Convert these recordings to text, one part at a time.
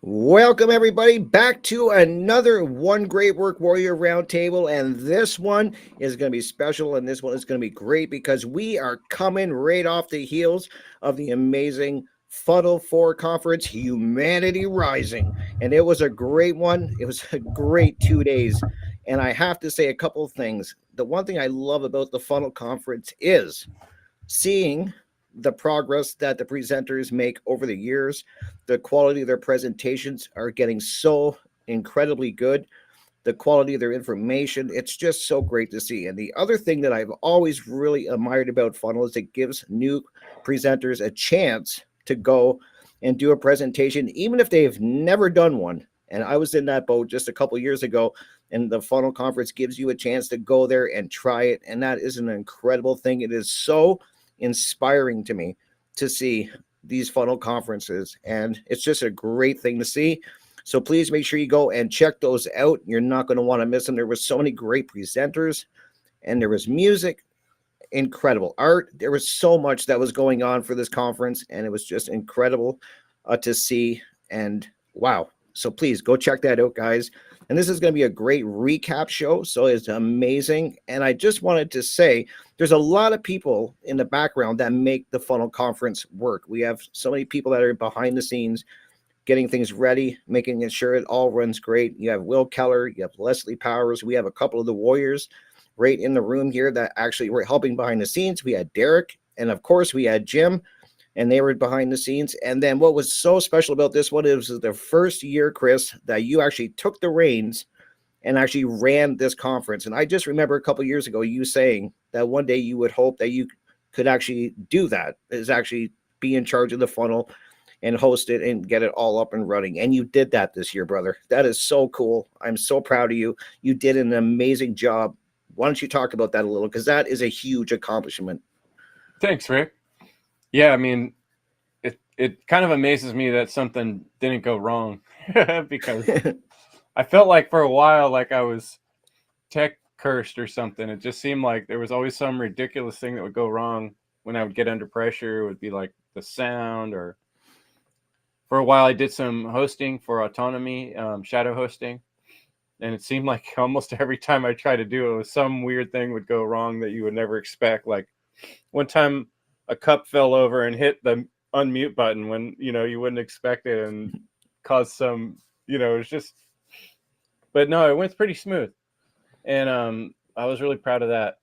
Welcome, everybody, back to another One Great Work Warrior Roundtable. And this one is going to be special, and this one is going to be great because we are coming right off the heels of the amazing Funl4 Conference, Humanity Rising. And it was a great one. It was a great 2 days. And I have to say a couple of things. The one thing I love about the Funnel Conference is seeing the progress that the presenters make over the years. The quality of their presentations are getting so incredibly good. The quality of their information, it's just so great to see. And the other thing that I've always really admired about Funnel is it gives new presenters a chance to go and do a presentation, even if they've never done one. And I was in that boat just a couple years ago, and the Funnel Conference gives you a chance to go there and try it. And that is an incredible thing. It is so inspiring to me to see these funnel conferences, and it's just a great thing to see. So please make sure you go and check those out. You're not going to want to miss them. There was so many great presenters, and there was music, incredible art. There was so much that was going on for this conference, and it was just incredible to see. And wow. So please go check that out, guys. And this is going to be a great recap show. So it's amazing. And I just wanted to say there's a lot of people in the background that make the Funnel Conference work. We have so many people that are behind the scenes getting things ready, making sure it all runs great. You have Will Keller, you have Leslie Powers. We have a couple of the Warriors right in the room here that actually were helping behind the scenes. We had Derek, and of course we had Jim, and they were behind the scenes. And then what was so special about this one is the first year, Chris, that you actually took the reins and actually ran this conference. And I just remember a couple years ago you saying that one day you would hope that you could actually do that, is actually be in charge of the funnel and host it and get it all up and running. And you did that this year, brother. That is so cool. I'm so proud of you. You did an amazing job. Why don't you talk about that a little? Because that is a huge accomplishment. Thanks, Rick. Yeah, I mean, it kind of amazes me that something didn't go wrong because I felt like for a while like I was tech cursed or something. It just seemed like there was always some ridiculous thing that would go wrong when I would get under pressure. It would be like the sound, or for a while I did some hosting for Autonomy, shadow hosting, and it seemed like almost every time I tried to do it, was some weird thing would go wrong that you would never expect. Like one time a cup fell over and hit the unmute button when you wouldn't expect it, and caused some, it was just, but no, it went pretty smooth. And I was really proud of that.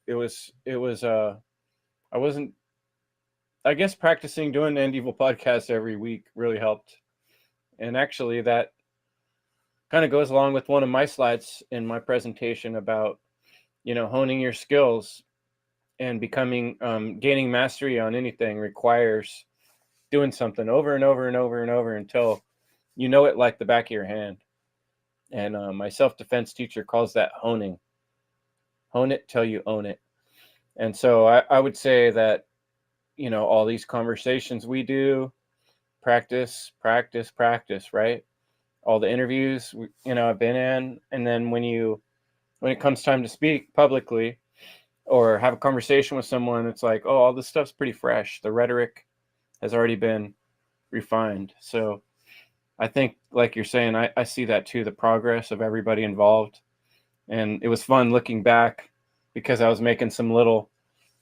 It was I wasn't, I guess practicing doing the End Evil podcast every week really helped. And actually that kind of goes along with one of my slides in my presentation about honing your skills and becoming gaining mastery on anything requires doing something over and over and over and over until you know it like the back of your hand. And my self-defense teacher calls that honing. Hone it till you own it. And so I would say that all these conversations we do, practice, practice, practice, right? All the interviews I've been in, and then when it comes time to speak publicly or have a conversation with someone, it's like, oh, all this stuff's pretty fresh. The rhetoric has already been refined. So I think, like you're saying, I see that too, the progress of everybody involved. And it was fun looking back because I was making some little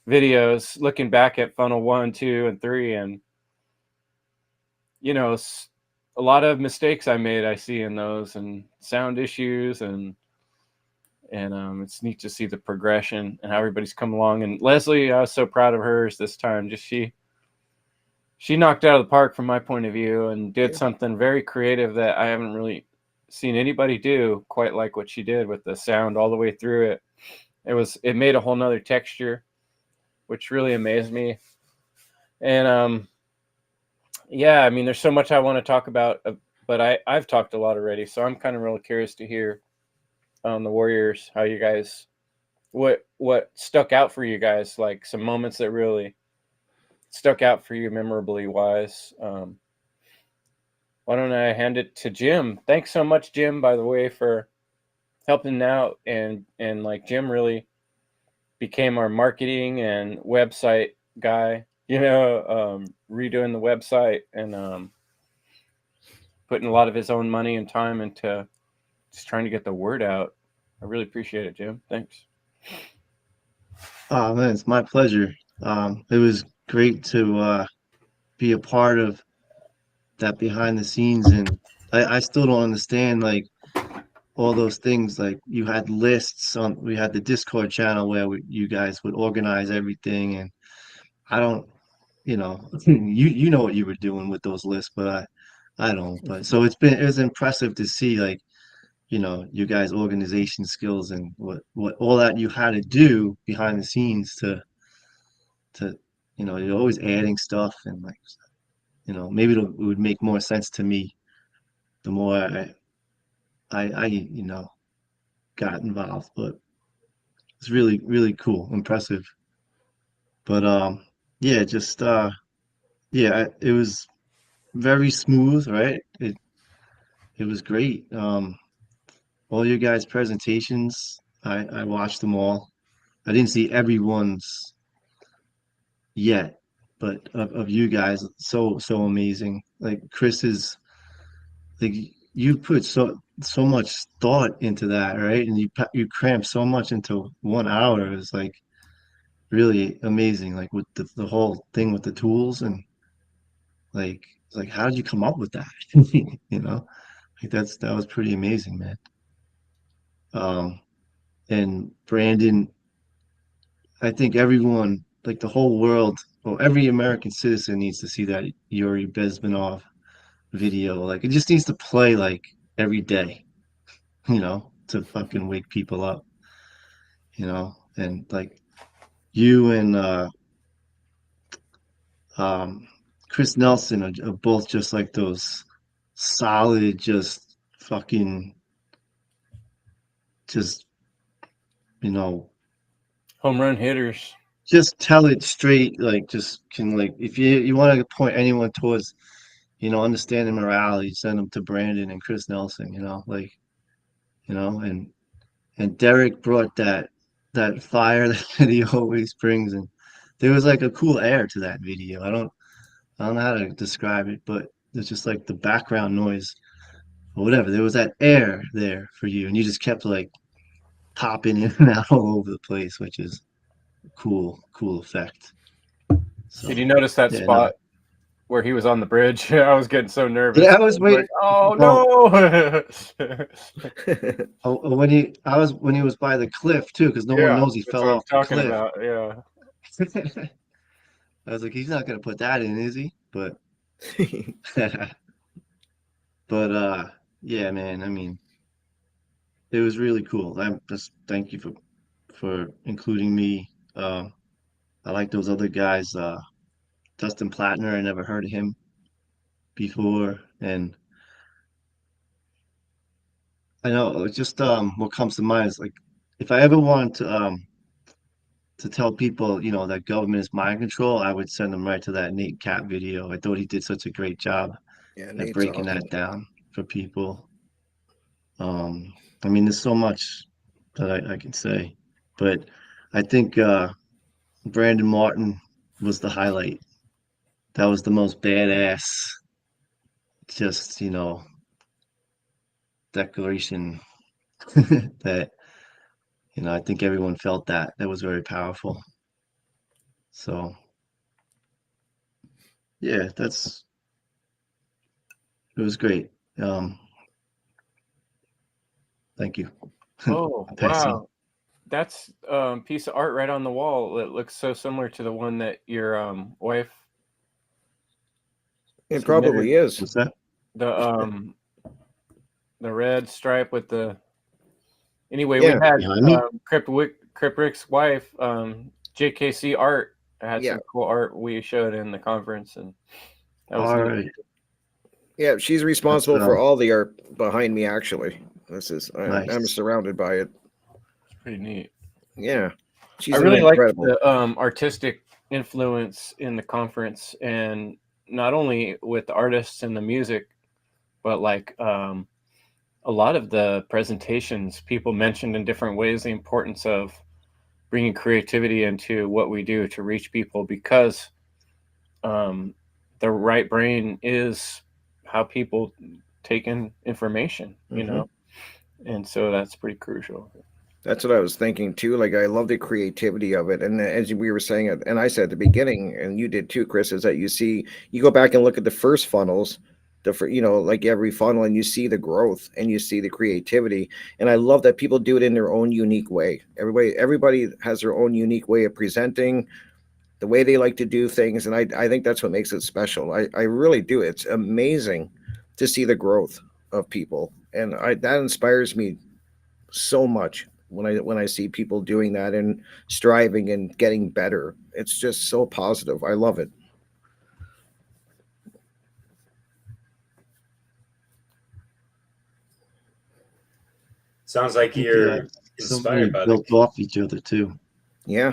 videos looking back at Funnel 1, 2, and 3. And, a lot of mistakes I made, I see in those, and sound issues, and it's neat to see the progression and how everybody's come along. And Leslie, I was so proud of hers this time. Just she knocked out of the park from my point of view, and did something very creative that I haven't really seen anybody do quite like what she did with the sound all the way through it. It made a whole nother texture, which really amazed me. And yeah, I mean, there's so much I want to talk about, but I've talked a lot already, so I'm kind of really curious to hear the Warriors, how you guys, what stuck out for you guys, like some moments that really stuck out for you memorably wise. Why don't I hand it to Jim? Thanks so much, Jim, by the way, for helping out, and like Jim really became our marketing and website guy, redoing the website, and putting a lot of his own money and time into just trying to get the word out. I really appreciate it, Jim. Thanks. Oh man, it's my pleasure. It was great to be a part of that behind the scenes, and I still don't understand like all those things. Like you had lists on, we had the Discord channel where you guys would organize everything, and I don't, you know what you were doing with those lists, but I don't. But so it was impressive to see like you guys organization skills and what all that you had to do behind the scenes to you're always adding stuff and like maybe it would make more sense to me the more I got involved, but it's really really cool, impressive. But yeah, just it was very smooth, right? It was great. All your guys' presentations, I watched them all. I didn't see everyone's yet, but of you guys, so amazing. Like Chris is like you put so much thought into that, right? And you cramp so much into 1 hour. It's like really amazing. Like with the whole thing with the tools and like how did you come up with that? You know, like that was pretty amazing, man. Um, and Brandon, I think everyone, like the whole world, well, every American citizen needs to see that Yuri Bezmenov video. Like it just needs to play like every day, to fucking wake people up, and like you and um Chris Nelson are both just like those solid, just fucking just you know Home run hitters. just tell it straight, like just can like if you want to point anyone towards understanding morality, send them to Brandon and Chris Nelson, like and Derek brought that fire that he always brings, and there was like a cool air to that video. I don't know how to describe it, but it's just like the background noise or whatever. There was that air there for you, and you just kept like popping in and out all over the place, which is a cool effect. Did you So notice that yeah, no, spot where he was on the bridge? I was getting so nervous. yeah, I I was was like, waiting. oh Well, no. when he was by the cliff too, because no one Yeah, knows he that's fell what I'm off the talking cliff. about. Yeah. I was like, he's not gonna put that in, is he? But but yeah, man. I mean, it was really cool. I just thank you for including me. I like those other guys. Dustin Plattner, I never heard of him before, and I know it's just what comes to mind is like if I ever wanted to tell people, that government is mind control, I would send them right to that Nate Cat video. I thought he did such a great job Yeah, at Nate's breaking awesome. that down for people. Um, I mean, there's so much that I can say, but I think Brandon Martin was the highlight. That was the most badass, just, declaration that, I think everyone felt that. That was very powerful. So, yeah, it was great. Um, thank you. Oh Passing. wow, that's piece of art right on the wall. It looks so similar to the one that your wife It submitted. probably is. What's that? The red stripe with the. Anyway, we Yeah, had Behind me? Crip Rick's wife, JKC Art, had yeah, some cool art we showed in the conference, and that was All neat. right. yeah. She's That's responsible for all the art behind me. Actually, I'm nice. surrounded by it. It's pretty neat. Yeah, I she's an really liked incredible. the artistic influence in the conference, and not only with the artists and the music, but like a lot of the presentations, people mentioned in different ways the importance of bringing creativity into what we do to reach people, because um, the right brain is how people take in information, you know, and so that's pretty crucial. That's what I was thinking too. Like I love the creativity of it, and as we were saying it, and I said at the beginning, and you did too, Chris, is that you go back and look at the first funnels, like every funnel, and you see the growth and you see the creativity, and I love that people do it in their own unique way. Everybody has their own unique way of presenting, the way they like to do things, and I think that's what makes it special. I really do. It's amazing to see the growth of people, and that inspires me so much when I see people doing that and striving and getting better. It's just so positive. I love it. Sounds like Yeah, you're so many inspired by built off each other too. Yeah.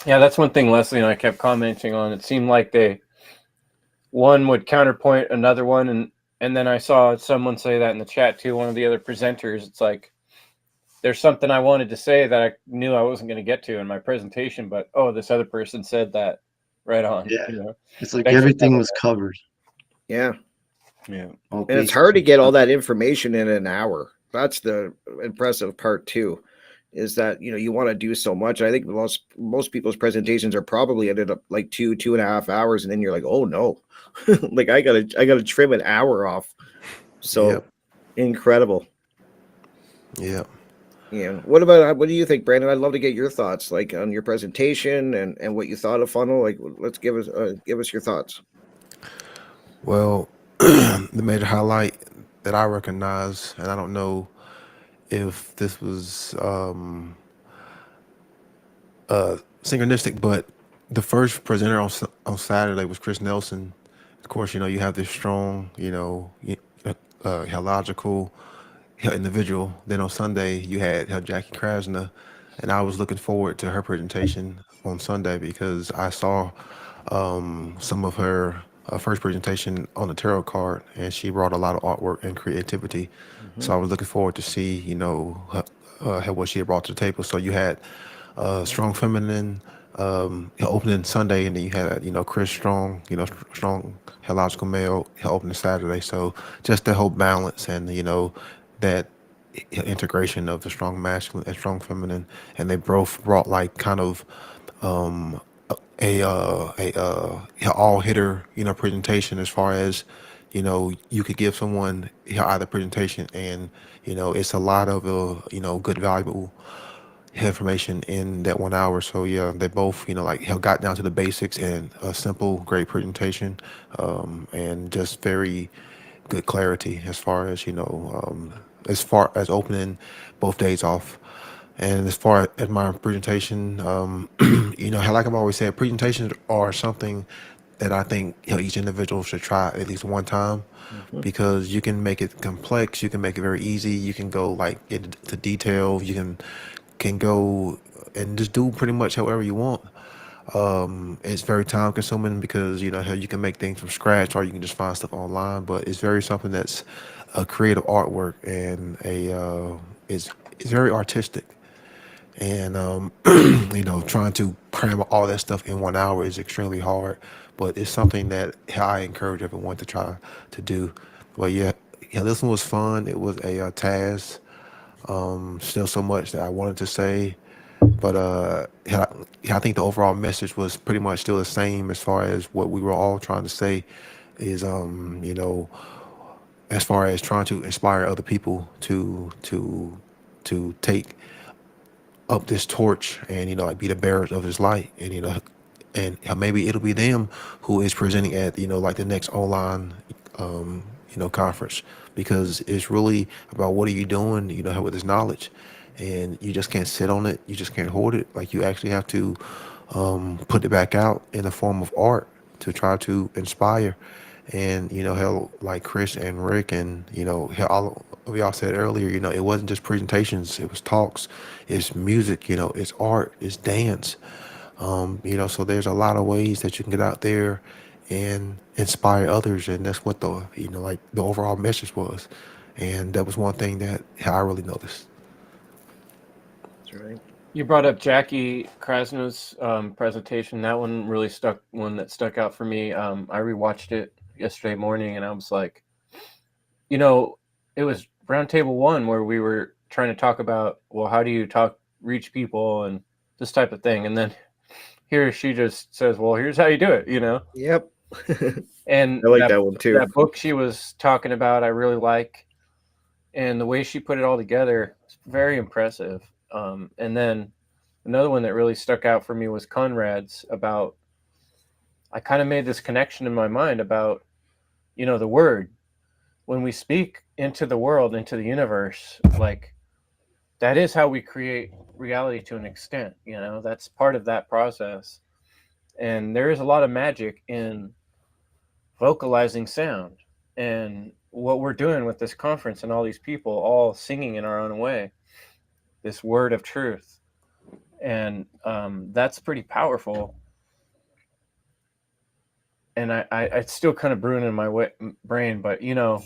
Yeah, that's one thing Leslie and I kept commenting on. It seemed like one would counterpoint another one, and then I saw someone say that in the chat too, one of the other presenters. It's like there's something I wanted to say that I knew I wasn't going to get to in my presentation, but this other person said that right on. Yeah. You know? It's like Thanks for everything covering was covered. Yeah. Yeah. All And it's bases hard to were get all covered. that information in an hour. That's the impressive part too, is that you want to do so much. I think most people's presentations are probably ended up like 2.5 hours, and then you're like, oh no, like I gotta trim an hour off. So Yep. incredible. Yep. Yeah. What do you think, Brandon? I'd love to get your thoughts, like on your presentation and what you thought of funnel. Like, let's give us your thoughts. Well, the major highlight that I recognize, and I don't know if this was synchronistic, but the first presenter on Saturday was Chris Nelson. Of course, you have this strong, logical individual. Then on Sunday, you had Jackie Krasner, and I was looking forward to her presentation on Sunday because I saw some of her first presentation on the tarot card, and she brought a lot of artwork and creativity. So I was looking forward to see, what she had brought to the table. So you had strong feminine opening Sunday, and then you had Chris Strong, strong logical male opening Saturday. So just the whole balance and that integration of the strong masculine and strong feminine, and they both brought like kind of a all hitter presentation as far as you could give someone either presentation and it's a lot of good valuable information in that 1 hour. So yeah, they both like got down to the basics and a simple great presentation, and just very good clarity as far as opening both days off. And as far as my presentation, like I've always said, presentations are something that I think each individual should try at least one time, because you can make it complex, you can make it very easy, you can go like into detail, you can go and just do pretty much however you want. It's very time consuming because how you can make things from scratch or you can just find stuff online, but it's very something that's a creative artwork and it's very artistic. And trying to cram all that stuff in 1 hour is extremely hard, but it's something that I encourage everyone to try to do. But yeah, this one was fun. It was a task. Still so much that I wanted to say, but I think the overall message was pretty much still the same as far as what we were all trying to say is as far as trying to inspire other people to take up this torch and like be the bearers of his light, and and maybe it'll be them who is presenting at like the next online conference, because it's really about what are you doing with this knowledge, and you just can't sit on it, you just can't hoard it. Like you actually have to put it back out in the form of art to try to inspire. And how like Chris and Rick and how all of y'all said earlier, it wasn't just presentations, it was talks, it's music, it's art, it's dance. So there's a lot of ways that you can get out there and inspire others, and that's what the like the overall message was. And that was one thing that I really noticed. That's right. You brought up Jackie Krasner's presentation. That one really stuck out for me. I rewatched it yesterday morning, and I was like, you know, it was roundtable 1 where we were trying to talk about, well, how do you reach people and this type of thing, and then here she just says, well, here's how you do it, you know. Yep. And I like that one too. That book she was talking about, I really like, and the way she put it all together, it's very impressive. And then another one that really stuck out for me was Conrad's about. I kind of made this connection in my mind about, you know, the word. When we speak into the world, into the universe, like that is how we create reality to an extent. You know, that's part of that process. And there is a lot of magic in vocalizing sound, and what we're doing with this conference and all these people all singing in our own way this word of truth, and that's pretty powerful. And I it's still kind of brewing in my brain, but you know,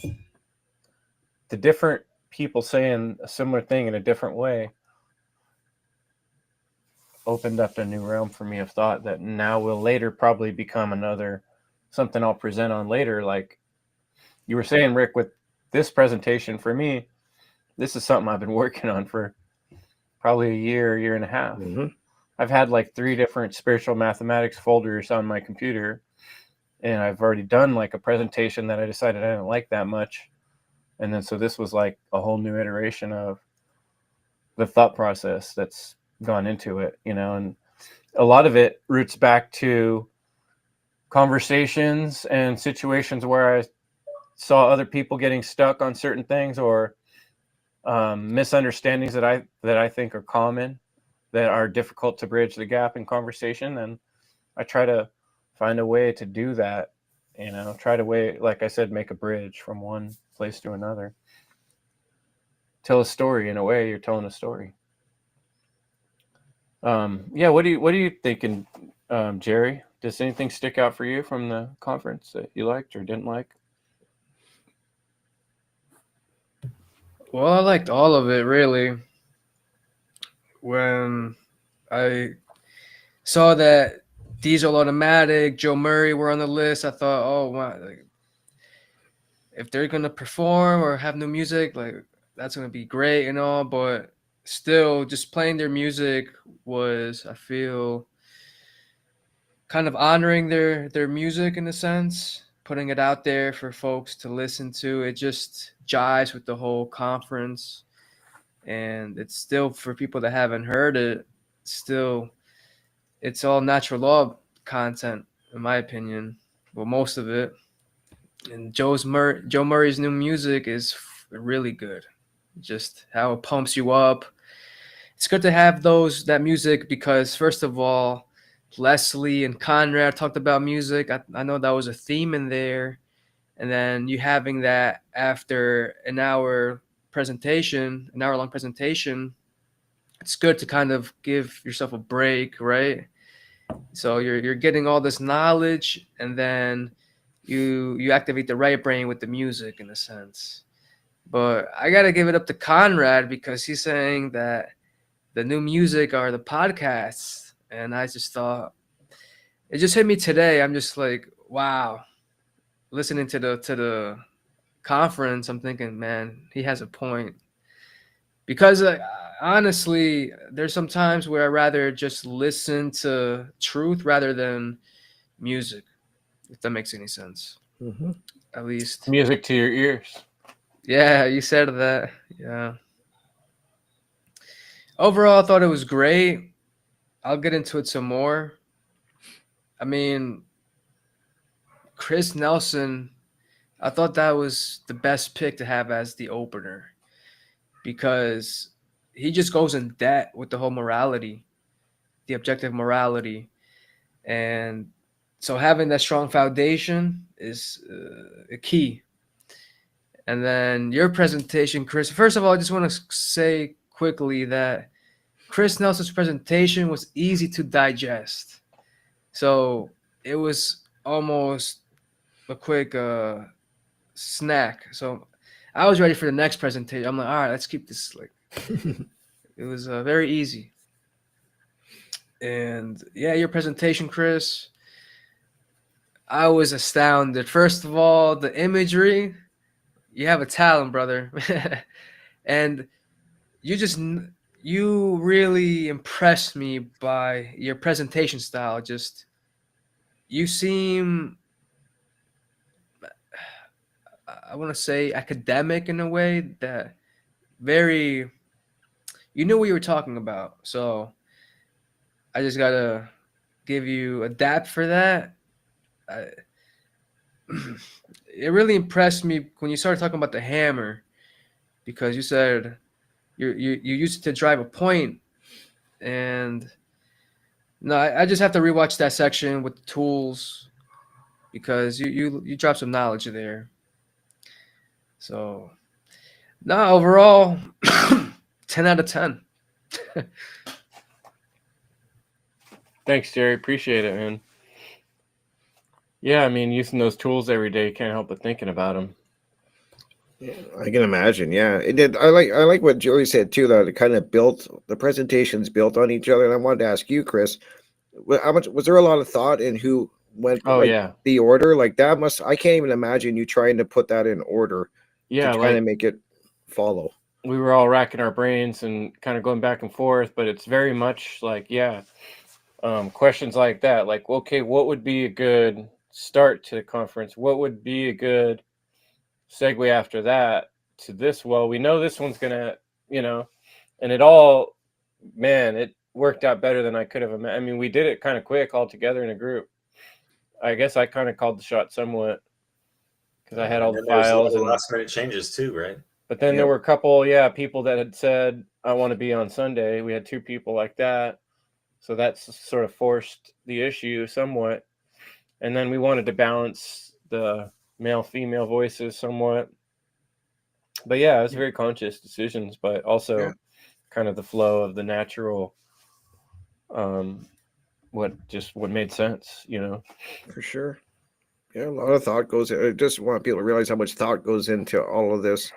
the different people saying a similar thing in a different way opened up a new realm for me of thought that now will later probably become something I'll present on later. Like you were saying, Rick, with this presentation, for me, this is something I've been working on for probably a year and a half. Mm-hmm. I've had like 3 different spiritual mathematics folders on my computer, and I've already done like a presentation that I decided I didn't like that much. And then so this was like a whole new iteration of the thought process that's gone into it, you know, and a lot of it roots back to conversations and situations where I saw other people getting stuck on certain things, or misunderstandings that I think are common, that are difficult to bridge the gap in conversation. And I try to find a way to do that, you know, like I said, make a bridge from one place to another. Tell a story. In a way, you're telling a story. Yeah, what are you thinking, Jerry? Does anything stick out for you from the conference that you liked or didn't like? Well, I liked all of it, really. When I saw that Diesel Automatic, Joe Murray were on the list, I thought, oh, wow, like, if they're going to perform or have new music, like, that's going to be great and all. But still, just playing their music was, I feel, kind of honoring their music in a sense, putting it out there for folks to listen to. It just jives with the whole conference. And it's still, for people that haven't heard it, still, it's all natural law content, in my opinion. Well, most of it. And Joe Murray's new music is really good. Just how it pumps you up. It's good to have that music because, first of all, Leslie and Conrad talked about music. I know that was a theme in there. And then you having that after an hour long presentation, it's good to kind of give yourself a break, right? So you're getting all this knowledge, and then you activate the right brain with the music in a sense. But I gotta give it up to Conrad because he's saying that the new music are the podcasts, and I just thought it just hit me today. I'm just like, wow. Listening to the conference, I'm thinking, man, he has a point. Because honestly, there's some times where I rather just listen to truth rather than music, if that makes any sense. Mm-hmm. At least. Music to your ears. Yeah, you said that. Yeah. Overall, I thought it was great. I'll get into it some more. I mean, Chris Nelson, I thought that was the best pick to have as the opener because he just goes in debt with the whole morality, the objective morality. And so having that strong foundation is a key. And then your presentation, Chris, first of all, I just want to say quickly that Chris Nelson's presentation was easy to digest. So it was almost a quick snack. So I was ready for the next presentation. I'm like, all right, let's keep this like. It was very easy. And yeah, your presentation, Chris. I was astounded. First of all, the imagery. You have a talent, brother. And you really impressed me by your presentation style. Just you seem, I want to say, academic in a way that very, you knew what you were talking about. So I just gotta give you a dap for that. I, it really impressed me when you started talking about the hammer, because you said you used it to drive a point, and no, I just have to rewatch that section with the tools, because you dropped some knowledge there. So no, overall, 10 out of 10. Thanks, Jerry. Appreciate it, man. Yeah, I mean, using those tools every day, can't help but thinking about them. Yeah, I can imagine. Yeah, it did. I like what Joey said too. That it kind of built the presentations built on each other. And I wanted to ask you, Chris, how much was there a lot of thought in who went Oh like yeah, the order? Like that must. I can't even imagine you trying to put that in order yeah. to kind Like of make it follow. we were all racking our brains and kind of going back and forth, but it's very much like, yeah, questions like that. Like, okay, what would be a good start to the conference? What would be a good segue after that to this? Well, we know this one's gonna, and it all, man, it worked out better than I could have imagined. I mean, we did it kind of quick all together in a group. I guess I kind of called the shot somewhat because I had all And the then there's a lot files, of and last minute changes too, right? but then Yep. there were a couple, people that had said I want to be on Sunday. We had 2 people like that, so that's sort of forced the issue somewhat. And then we wanted to balance the male female voices somewhat. But yeah, it was very conscious decisions, but also Yeah. kind of the flow of the natural, what made sense, For sure. Yeah, a lot of thought goes. I just want people to realize how much thought goes into all of this,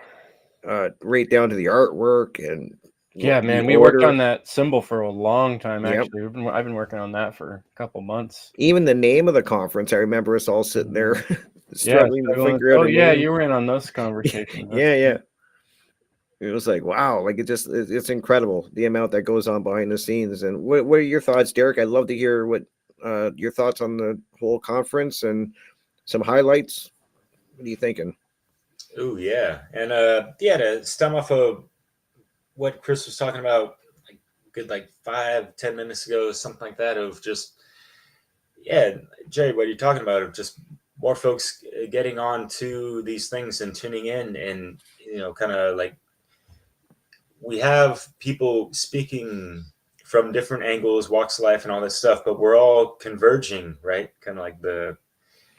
right down to the artwork and Yeah, the man, we worked order. on that symbol for a long time. Yep. Actually, I've been working on that for a couple months. Even the name of the conference, I remember us all sitting there Yeah, struggling to struggling. figure out Oh a yeah, name. you were in on those conversations. That's Yeah, true. yeah. It was like, wow, like it's incredible the amount that goes on behind the scenes. And what are your thoughts, Derek? I'd love to hear what your thoughts on the whole conference and some highlights. What are you thinking? Oh yeah, and yeah, to stem off of what Chris was talking about, like good like 5-10 minutes ago, something like that, of just yeah, Jerry, what you're talking about of just more folks getting on to these things and tuning in, and kind of like we have people speaking from different angles, walks of life, and all this stuff, but we're all converging, right? Kind of like the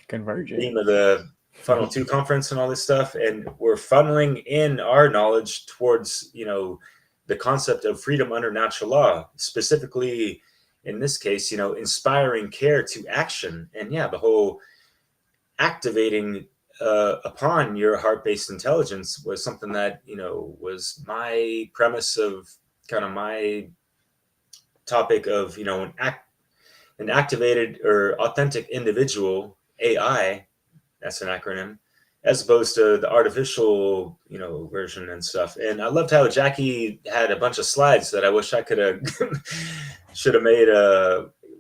Converging. theme of the Funl4 Conference and all this stuff, and we're funneling in our knowledge towards the concept of freedom under natural law, specifically in this case, inspiring care to action, and yeah, the whole activating upon your heart-based intelligence was something that was my premise of kind of my topic of an activated or authentic individual AI. That's an acronym, as opposed to the artificial version and stuff. And I loved how Jackie had a bunch of slides that I wish I could have should have made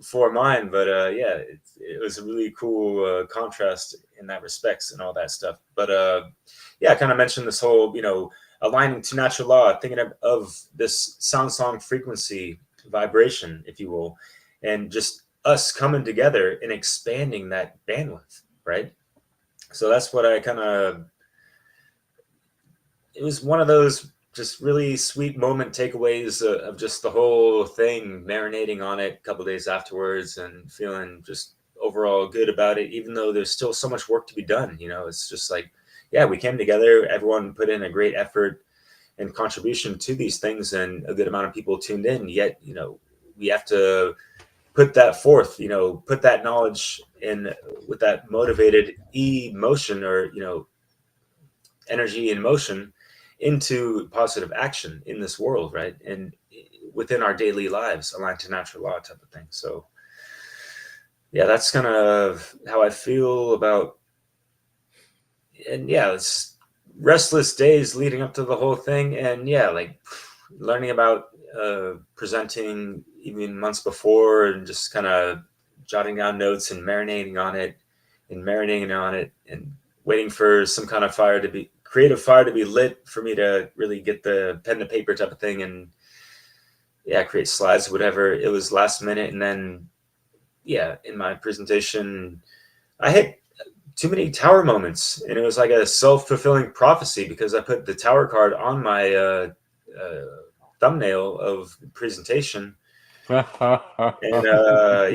for mine, but yeah, it was a really cool contrast in that respects and all that stuff. But yeah, I kind of mentioned this whole aligning to natural law, thinking of this sound song frequency vibration, if you will, and just us coming together and expanding that bandwidth, right? So that's what I kind of, it was one of those just really sweet moment takeaways of just the whole thing, marinating on it a couple of days afterwards and feeling just overall good about it, even though there's still so much work to be done. It's just like, yeah, we came together, everyone put in a great effort and contribution to these things, and a good amount of people tuned in, yet, we have to put that forth, put that knowledge in with that motivated emotion, or, energy in motion into positive action in this world, right? And within our daily lives, aligned to natural law type of thing. So yeah, that's kind of how I feel about, and yeah, it's restless days leading up to the whole thing. And yeah, like learning about presenting even months before and just kind of jotting down notes and marinating on it and waiting for some kind of creative fire to be lit for me to really get the pen to paper type of thing and yeah, create slides, whatever. It was last minute. And then, yeah, in my presentation, I hit too many tower moments, and it was like a self-fulfilling prophecy because I put the tower card on my thumbnail of the presentation. And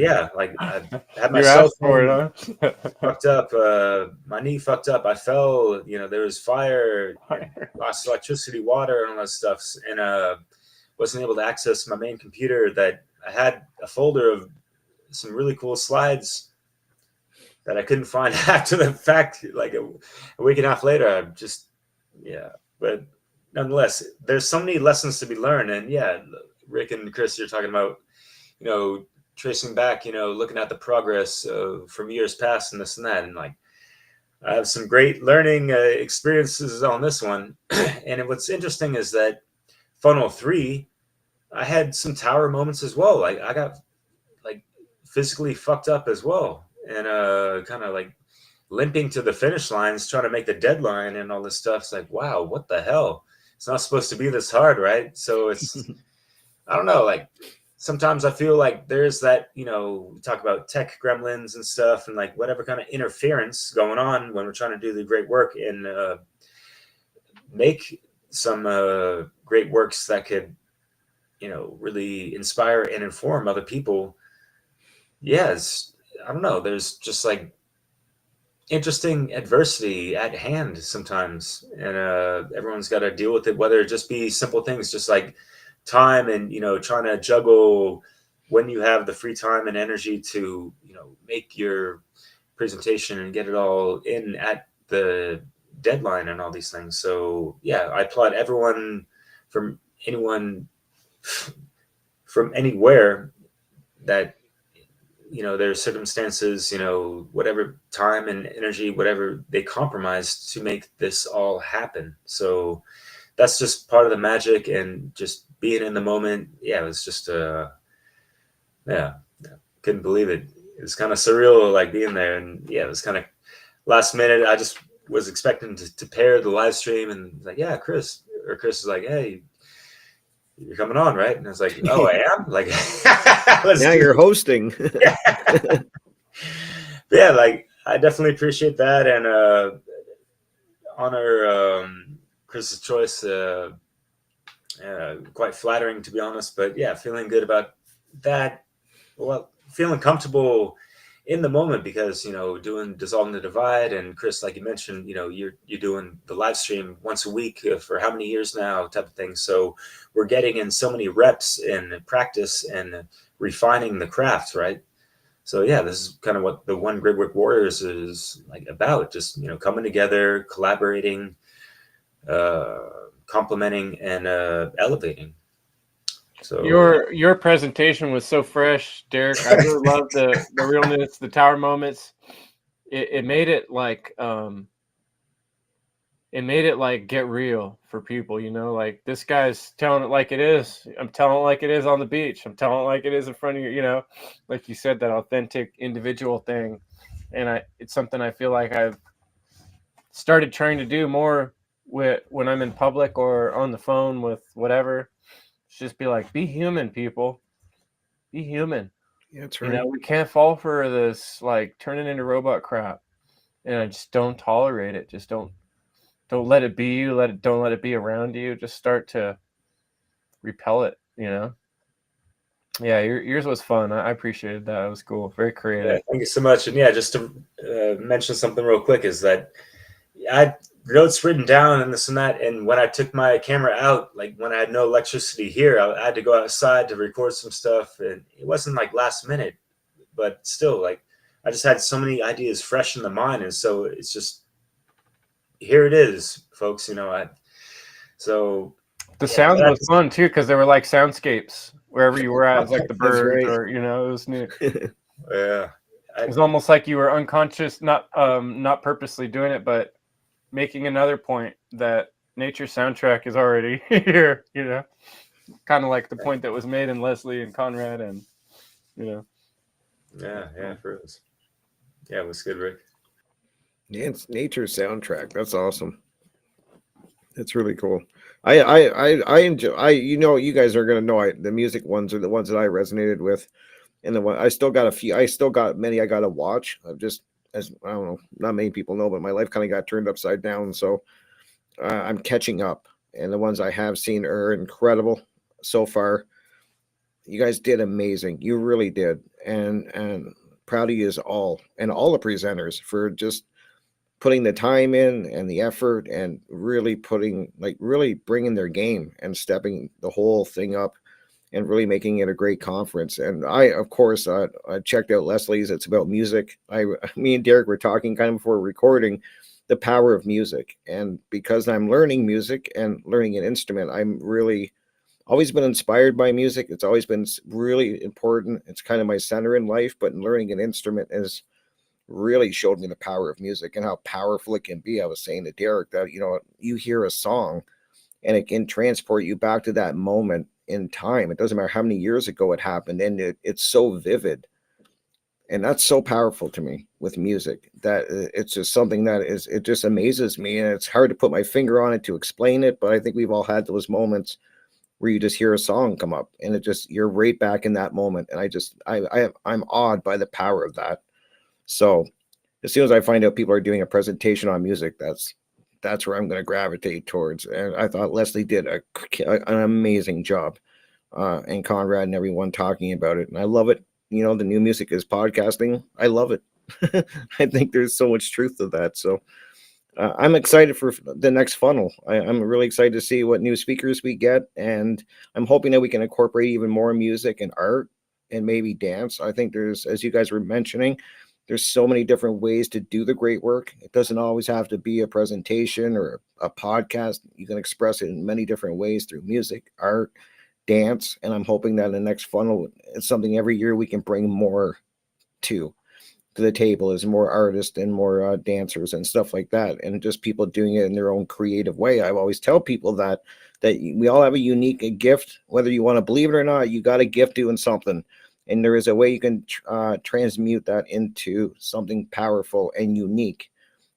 yeah, like I had my You cell asked for phone it, huh? fucked up. My knee fucked up. I fell. You know, there was fire, and lost electricity, water, and all that stuff. And wasn't able to access my main computer. That I had a folder of some really cool slides that I couldn't find after the fact. Like a week and a half later, I just yeah. But nonetheless, there's so many lessons to be learned. And yeah, Rick and Chris, you're talking about, you know, tracing back, you know, looking at the progress from years past and this and that. And like, I have some great learning experiences on this one. And what's interesting is that Funl4, I had some tower moments as well. Like I got like physically fucked up as well. And kind of like limping to the finish lines, trying to make the deadline and all this stuff. It's like, wow, what the hell? It's not supposed to be this hard, right? So it's, I don't know, like sometimes I feel like there's that, you know, we talk about tech gremlins and stuff and like whatever kind of interference going on when we're trying to do the great work and make some great works that could, you know, really inspire and inform other people. Yes, I don't know. There's just like interesting adversity at hand sometimes, and everyone's got to deal with it, whether it just be simple things just like time and, you know, trying to juggle when you have the free time and energy to, you know, make your presentation and get it all in at the deadline and all these things. So yeah, I applaud everyone from anyone from anywhere that, you know, their circumstances, you know, whatever time and energy, whatever they compromised to make this all happen. So that's just part of the magic and just being in the moment. Yeah, it was just yeah, couldn't believe it. It was kind of surreal, like being there. And yeah, it was kind of last minute. I just was expecting to pair the live stream and like, yeah, Chris is like, hey, you're coming on, right? And I was like, oh, I am? Like, Now you're hosting. Yeah, like I definitely appreciate that and honor Chris's choice. Quite flattering, to be honest. But yeah, feeling good about that. Well, feeling comfortable in the moment because, you know, doing Dissolving the Divide, and Chris, like you mentioned, you know, you're doing the live stream once a week for how many years now, type of thing. So we're getting in so many reps and practice and refining the craft, right? So yeah, this is kind of what the One Great Work Warriors is like about. Just, you know, coming together, collaborating, complementing, and elevating. So Your presentation was so fresh, Derek. I really love the realness, the tower moments. It made it like get real for people, you know, like this guy's telling it like it is. I'm telling it like it is on the beach. I'm telling it like it is in front of you, you know, like you said, that authentic individual thing. And it's something I feel like I've started trying to do more when I'm in public or on the phone with whatever. Just be like, be human, people. Be human. Yeah, that's You right. know, we can't fall for this like turning into robot crap. And I just don't tolerate it. Just don't let it be you. Don't let it be around you. Just start to repel it, you know? Yeah, yours was fun. I appreciated that. It was cool. Very creative. yeah, thank you so much. And yeah, just to mention something real quick is that I had notes written down and this and that. And when I took my camera out, like when I had no electricity here, I had to go outside to record some stuff. And it wasn't like last minute, but still, like I just had so many ideas fresh in the mind. And so it's just, here it is, folks. You know, so the sound was fun too, because they were like soundscapes wherever you were at. It was like the birds, right. or, you know, it was neat. Yeah. It was almost like you were unconscious, not purposely doing it, but making another point that nature soundtrack is already here, you know, kind of like the point that was made in Leslie and Conrad, and you know. Yeah, for us. Yeah, it was good, Rick. Yeah, it's nature soundtrack. That's awesome. It's really cool. I enjoy. You guys are gonna know. The music ones are the ones that I resonated with, and the one I still got a few. I still got many I gotta watch. I've just, as I don't know, not many people know, but my life kind of got turned upside down. So I'm catching up, and the ones I have seen are incredible so far. You guys did amazing. You really did, and proud of you all and all the presenters for just putting the time in and the effort and really really bringing their game and stepping the whole thing up and really making it a great conference. And I, of course, I checked out Leslie's. It's about music. Me and Derek were talking kind of before recording the power of music. And because I'm learning music and learning an instrument, I'm really always been inspired by music. It's always been really important. It's kind of my center in life, but learning an instrument is really showed me the power of music and how powerful it can be. I was saying to Derek that, you hear a song and it can transport you back to that moment in time. It doesn't matter how many years ago it happened, and it's so vivid. And that's so powerful to me with music, that it's just something that it just amazes me. And it's hard to put my finger on it to explain it, but I think we've all had those moments where you just hear a song come up and you're right back in that moment. And I'm awed by the power of that. So as soon as I find out people are doing a presentation on music, that's where I'm going to gravitate towards. And I thought Leslie did an amazing job, and Conrad and everyone talking about it. And I love it. The new music is podcasting. I love it. I think there's so much truth to that. So I'm excited for the next funnel. I'm really excited to see what new speakers we get. And I'm hoping that we can incorporate even more music and art and maybe dance. I think there's, as you guys were mentioning, there's so many different ways to do the great work. It doesn't always have to be a presentation or a podcast. You can express it in many different ways through music, art, dance. And I'm hoping that in the next funnel, it's something every year we can bring more to the table, is more artists and more dancers and stuff like that. And just people doing it in their own creative way. I always tell people that we all have a unique gift, whether you want to believe it or not. You got a gift doing something. And there is a way you can transmute that into something powerful and unique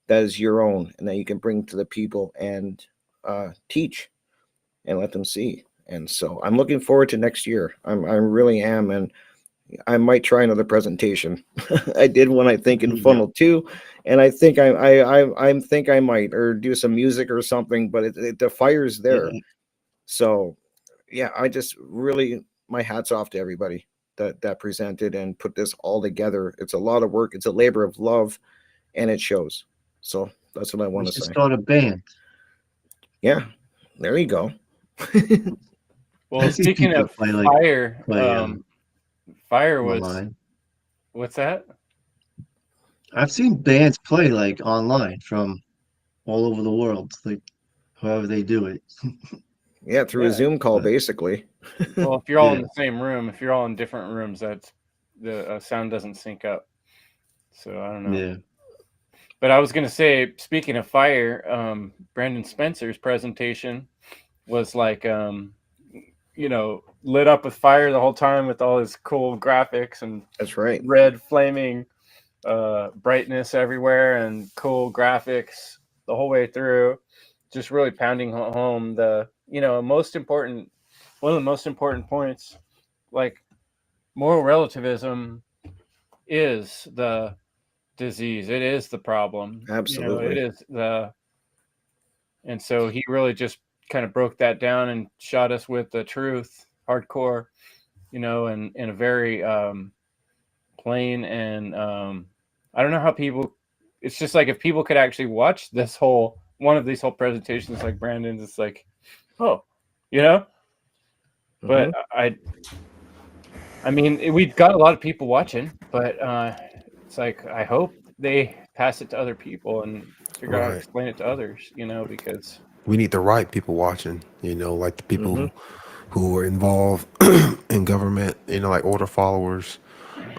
that is your own, and that you can bring to the people and teach and let them see. And so I'm looking forward to next year. I really am. And I might try another presentation. I did one, I think, in Funnel 2, and I think I think I might, or do some music or something. But the fire's there. Yeah. So yeah, I just really, my hat's off to everybody that presented and put this all together. It's a lot of work. It's a labor of love, and it shows. So that's what I want We to should say. start a band. Yeah, there you go. Well, I see speaking people of play, like, fire, fire was online. what's that? I've seen bands play like online from all over the world, like however they do it. Yeah, through a Yeah. Zoom call, But- basically. Well, if you're all in Yeah. the same room, if you're all in different rooms, that's the sound doesn't sync up. So I don't know. Yeah. But I was going to say, speaking of fire, Brandon Spencer's presentation was like, lit up with fire the whole time with all his cool graphics and That's right. red flaming brightness everywhere and cool graphics the whole way through. Just really pounding home one of the most important points, like moral relativism is the disease. It is the problem. Absolutely. It is and so he really just kind of broke that down and shot us with the truth, hardcore, and in a very plain and I don't know how people. It's just like if people could actually watch one of these whole presentations like Brandon's, it's like, oh, But I mean, we've got a lot of people watching, but it's like I hope they pass it to other people and figure out how to Right. explain it to others, because We need the right people watching, like the people who are involved in government, like order followers,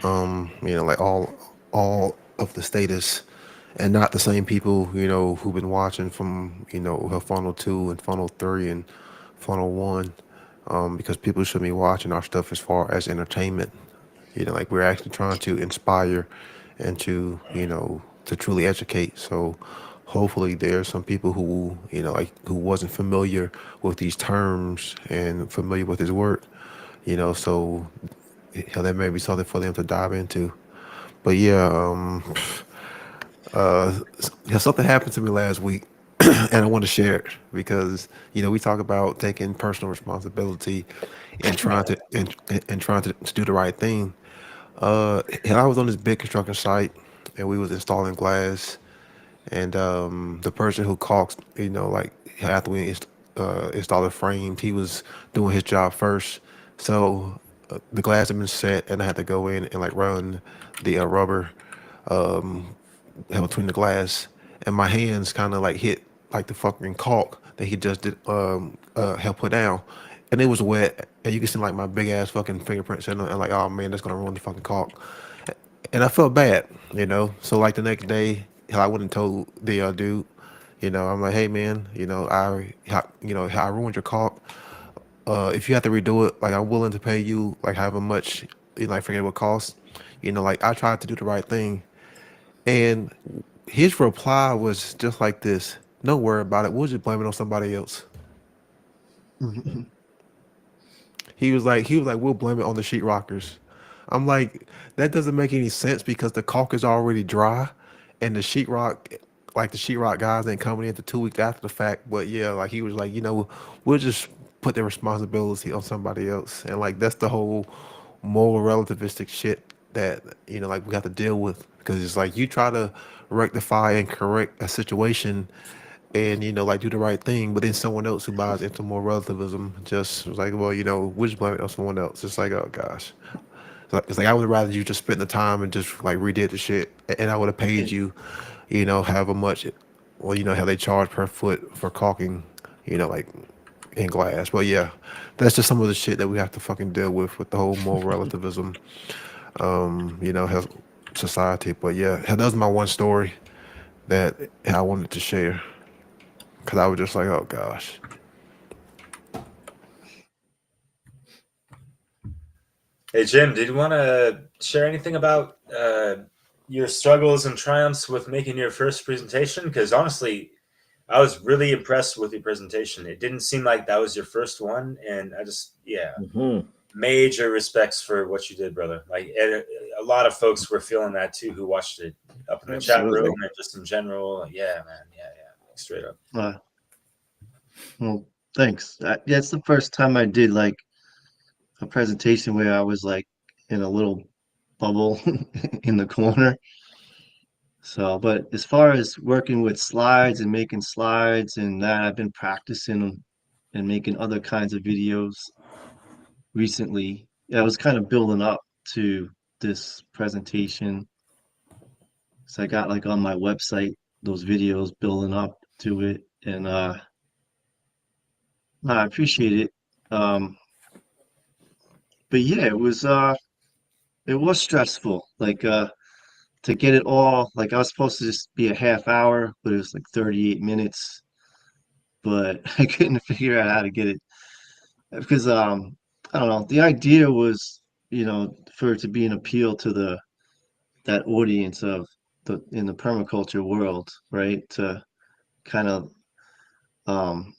like all all of the status and not the same people, who've been watching from, her Funnel 2 and Funnel 3 and Funnel 1, because people should be watching our stuff as far as entertainment. Like we're actually trying to inspire and to truly educate. So hopefully there's some people who, like who wasn't familiar with these terms and familiar with his work, so that may be something for them to dive into. But yeah, something happened to me last week, and I want to share it because we talk about taking personal responsibility and trying to do the right thing. And I was on this big construction site, and we was installing glass, and the person who caulks, like after we installed the frames, he was doing his job first. So the glass had been set, and I had to go in and like run the rubber between the glass, and my hands kind of like hit like the fucking caulk that he just did help put down, and it was wet, and you can see like my big ass fucking fingerprints in it, and like, oh man, that's gonna ruin the fucking caulk, and I felt bad. So like the next day, I went and told the dude, I'm like, hey man, I ruined your caulk. If you have to redo it, like I'm willing to pay you like however much, like forget what it costs. Like I tried to do the right thing, and his reply was just like this: "Don't worry about it. We'll just blame it on somebody else." He was like, "We'll blame it on the sheetrockers." I'm like, that doesn't make any sense because the caulk is already dry, and the sheetrock guys ain't coming in to 2 weeks after the fact. But yeah, like he was like, we'll just put the responsibility on somebody else, and like that's the whole moral relativistic shit that like we have to deal with because it's like you try to rectify and correct a situation and like do the right thing, but then someone else who buys into more relativism just was like, well, we'll just blame it on someone else. It's like, oh gosh. It's like I would rather you just spend the time and just like redid the shit, and I would have paid you, however much, well, how they charge per foot for caulking, like in glass. But yeah, that's just some of the shit that we have to fucking deal with the whole moral relativism, health society. But yeah, that was my one story that I wanted to share because I was just like, oh gosh. Hey Jim, did you want to share anything about your struggles and triumphs with making your first presentation? Because honestly, I was really impressed with your presentation. It didn't seem like that was your first one, and Mhm. major respects for what you did, brother. Like a lot of folks were feeling that too who watched it up in the chat Absolutely. room and just in general. Yeah, man. Yeah, straight up. Well, thanks. Yeah, it's the first time I did like a presentation where I was like in a little bubble in the corner. So, but as far as working with slides and making slides and that, I've been practicing and making other kinds of videos recently. I was kind of building up to this presentation. So I got like on my website those videos building up to it, and I appreciate it. Um, but yeah, it was stressful. Like to get it all, like I was supposed to just be a half hour, but it was like 38 minutes. But I couldn't figure out how to get it because I don't know. The idea was, for it to be an appeal to the that audience of the in the permaculture world, right? To kind of um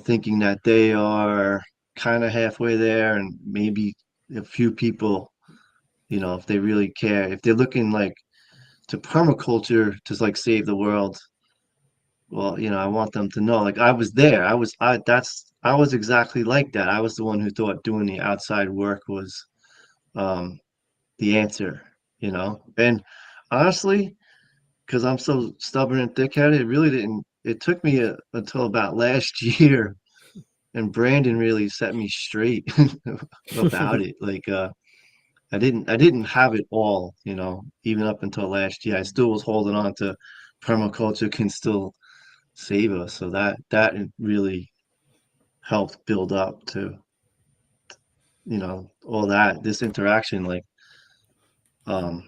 thinking that they are kind of halfway there and maybe a few people, if they really care, if they're looking like to permaculture to like save the world, well, I want them to know like I was there. I was exactly like that. I was the one who thought doing the outside work was um the answer, And honestly, because I'm so stubborn and thick-headed, it really didn't. It took me until about last year, and Brandon really set me straight about it. Like, I didn't have it all, even up until last year. I still was holding on to permaculture can still save us. So that really helped build up to, all that this interaction, like, um,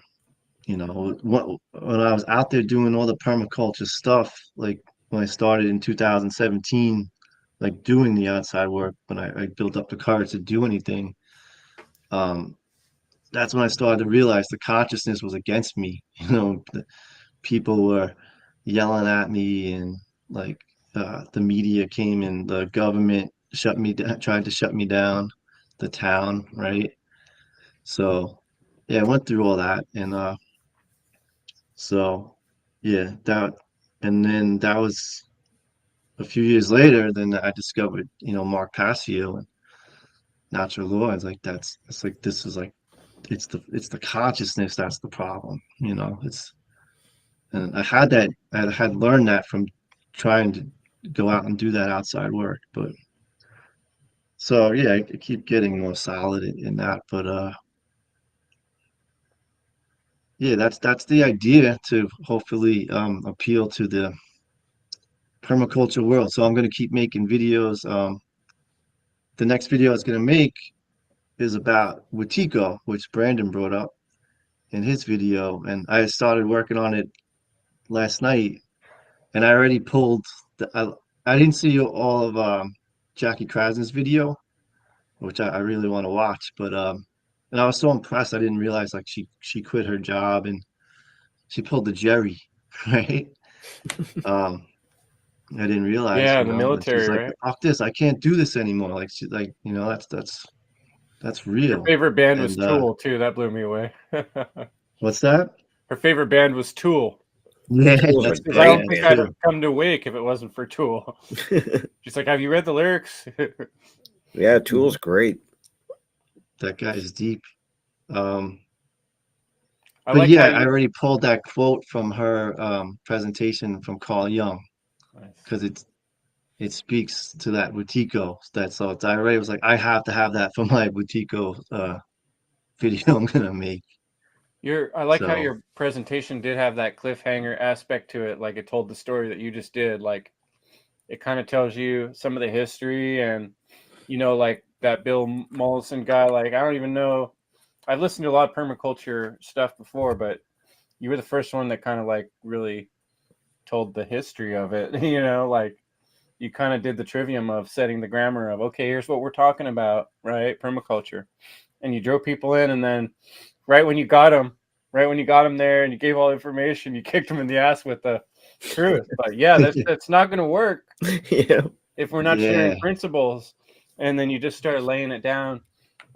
you know, when I was out there doing all the permaculture stuff, like when I started in 2017, like doing the outside work, when I built up the courage to do anything, um, that's when I started to realize the consciousness was against me. You know, the people were yelling at me, and like the media came, and the government shut me down, tried to shut me down, the town, right? So yeah, I went through all that, and so yeah, that, and then that was a few years later. Then I discovered, you know, Mark Passio and natural law. It's like it's like this is like it's the consciousness that's the problem. You know, it's and I had learned that from trying to go out and do that outside work. But so yeah, I keep getting more solid in that. But yeah, that's the idea, to hopefully appeal to the permaculture world. So I'm going to keep making videos. The next video I was going to make is about Wetiko, which Brandon brought up in his video, and I started working on it last night, and I already pulled I didn't see all of Jackie Krasner's video, which I really want to watch, but and I was so impressed. I didn't realize like she quit her job and she pulled the Jerry, right? um I didn't realize, Yeah, you the know, and she's military, like, right? fuck this, I can't do this anymore. Like she's like, you know, that's Her real. favorite band was And Tool too. That blew me away. what's that? Her favorite band was Tool. Yeah, Tool's a that's She says, I great don't badass think I'd band. have too. come to Wake if it wasn't for Tool. She's like, have you read the lyrics? Yeah, Tool's great. That guy is deep. Um, I but like how yeah, I you. already pulled that quote from her presentation from Carl Jung, Nice. because it speaks to that Butiko. So it's, I already was like, I have to have that for my Butiko video I'm gonna make. I like how So your presentation did have that cliffhanger aspect to it. Like it told the story that you just did. Like it kind of tells you some of the history, and like that Bill Mollison guy. Like I don't even know. I've listened to a lot of permaculture stuff before, but you were the first one that kind of like really told the history of it. Like you kind of did the trivium of setting the grammar of, okay, here's what we're talking about, right? Permaculture. And you drove people in, and then right when you got them there and you gave all the information, you kicked them in the ass with the truth. But yeah, that's not going to work Yeah. if we're not yeah, sharing principles. And then you just started laying it down.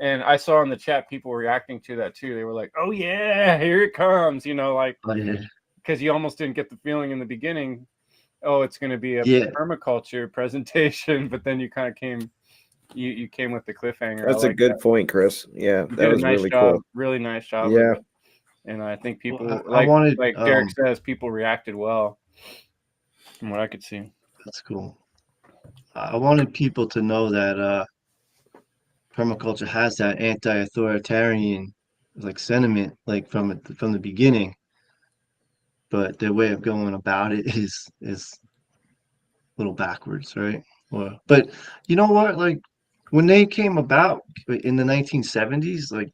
And I saw in the chat people reacting to that too. They were like, oh yeah, here it comes, like, oh, yeah, because you almost didn't get the feeling in the beginning, oh, it's going to be a yeah. permaculture presentation, but then you kind of came with the cliffhanger. I That's a like good that. point, Chris. Yeah, You that did a was nice really job, cool. really nice job with Yeah. it. And I think people, Well, I wanted like Derek says, people reacted well from what I could see. that's cool. I wanted people to know that permaculture has that anti-authoritarian like sentiment, like from the beginning, but their way of going about it is a little backwards, right? But you know what? Like when they came about in the 1970s, like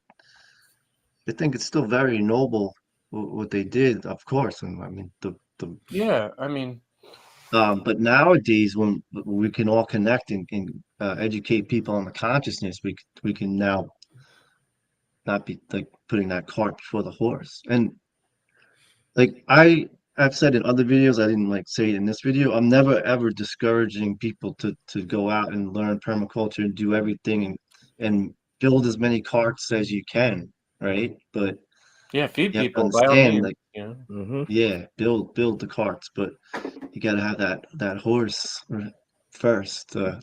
I think it's still very noble what they did, of course. And I mean the Yeah, I mean, but nowadays when we can all connect and educate people on the consciousness, we can now not be like putting that cart before the horse. And like I've said in other videos, I didn't like say it in this video, I'm never ever discouraging people to go out and learn permaculture and do everything and build as many carts as you can, right? But yeah, feed you have to people by all understand, means. like, Mm-hmm. yeah, build the carts, but you got to have that horse first to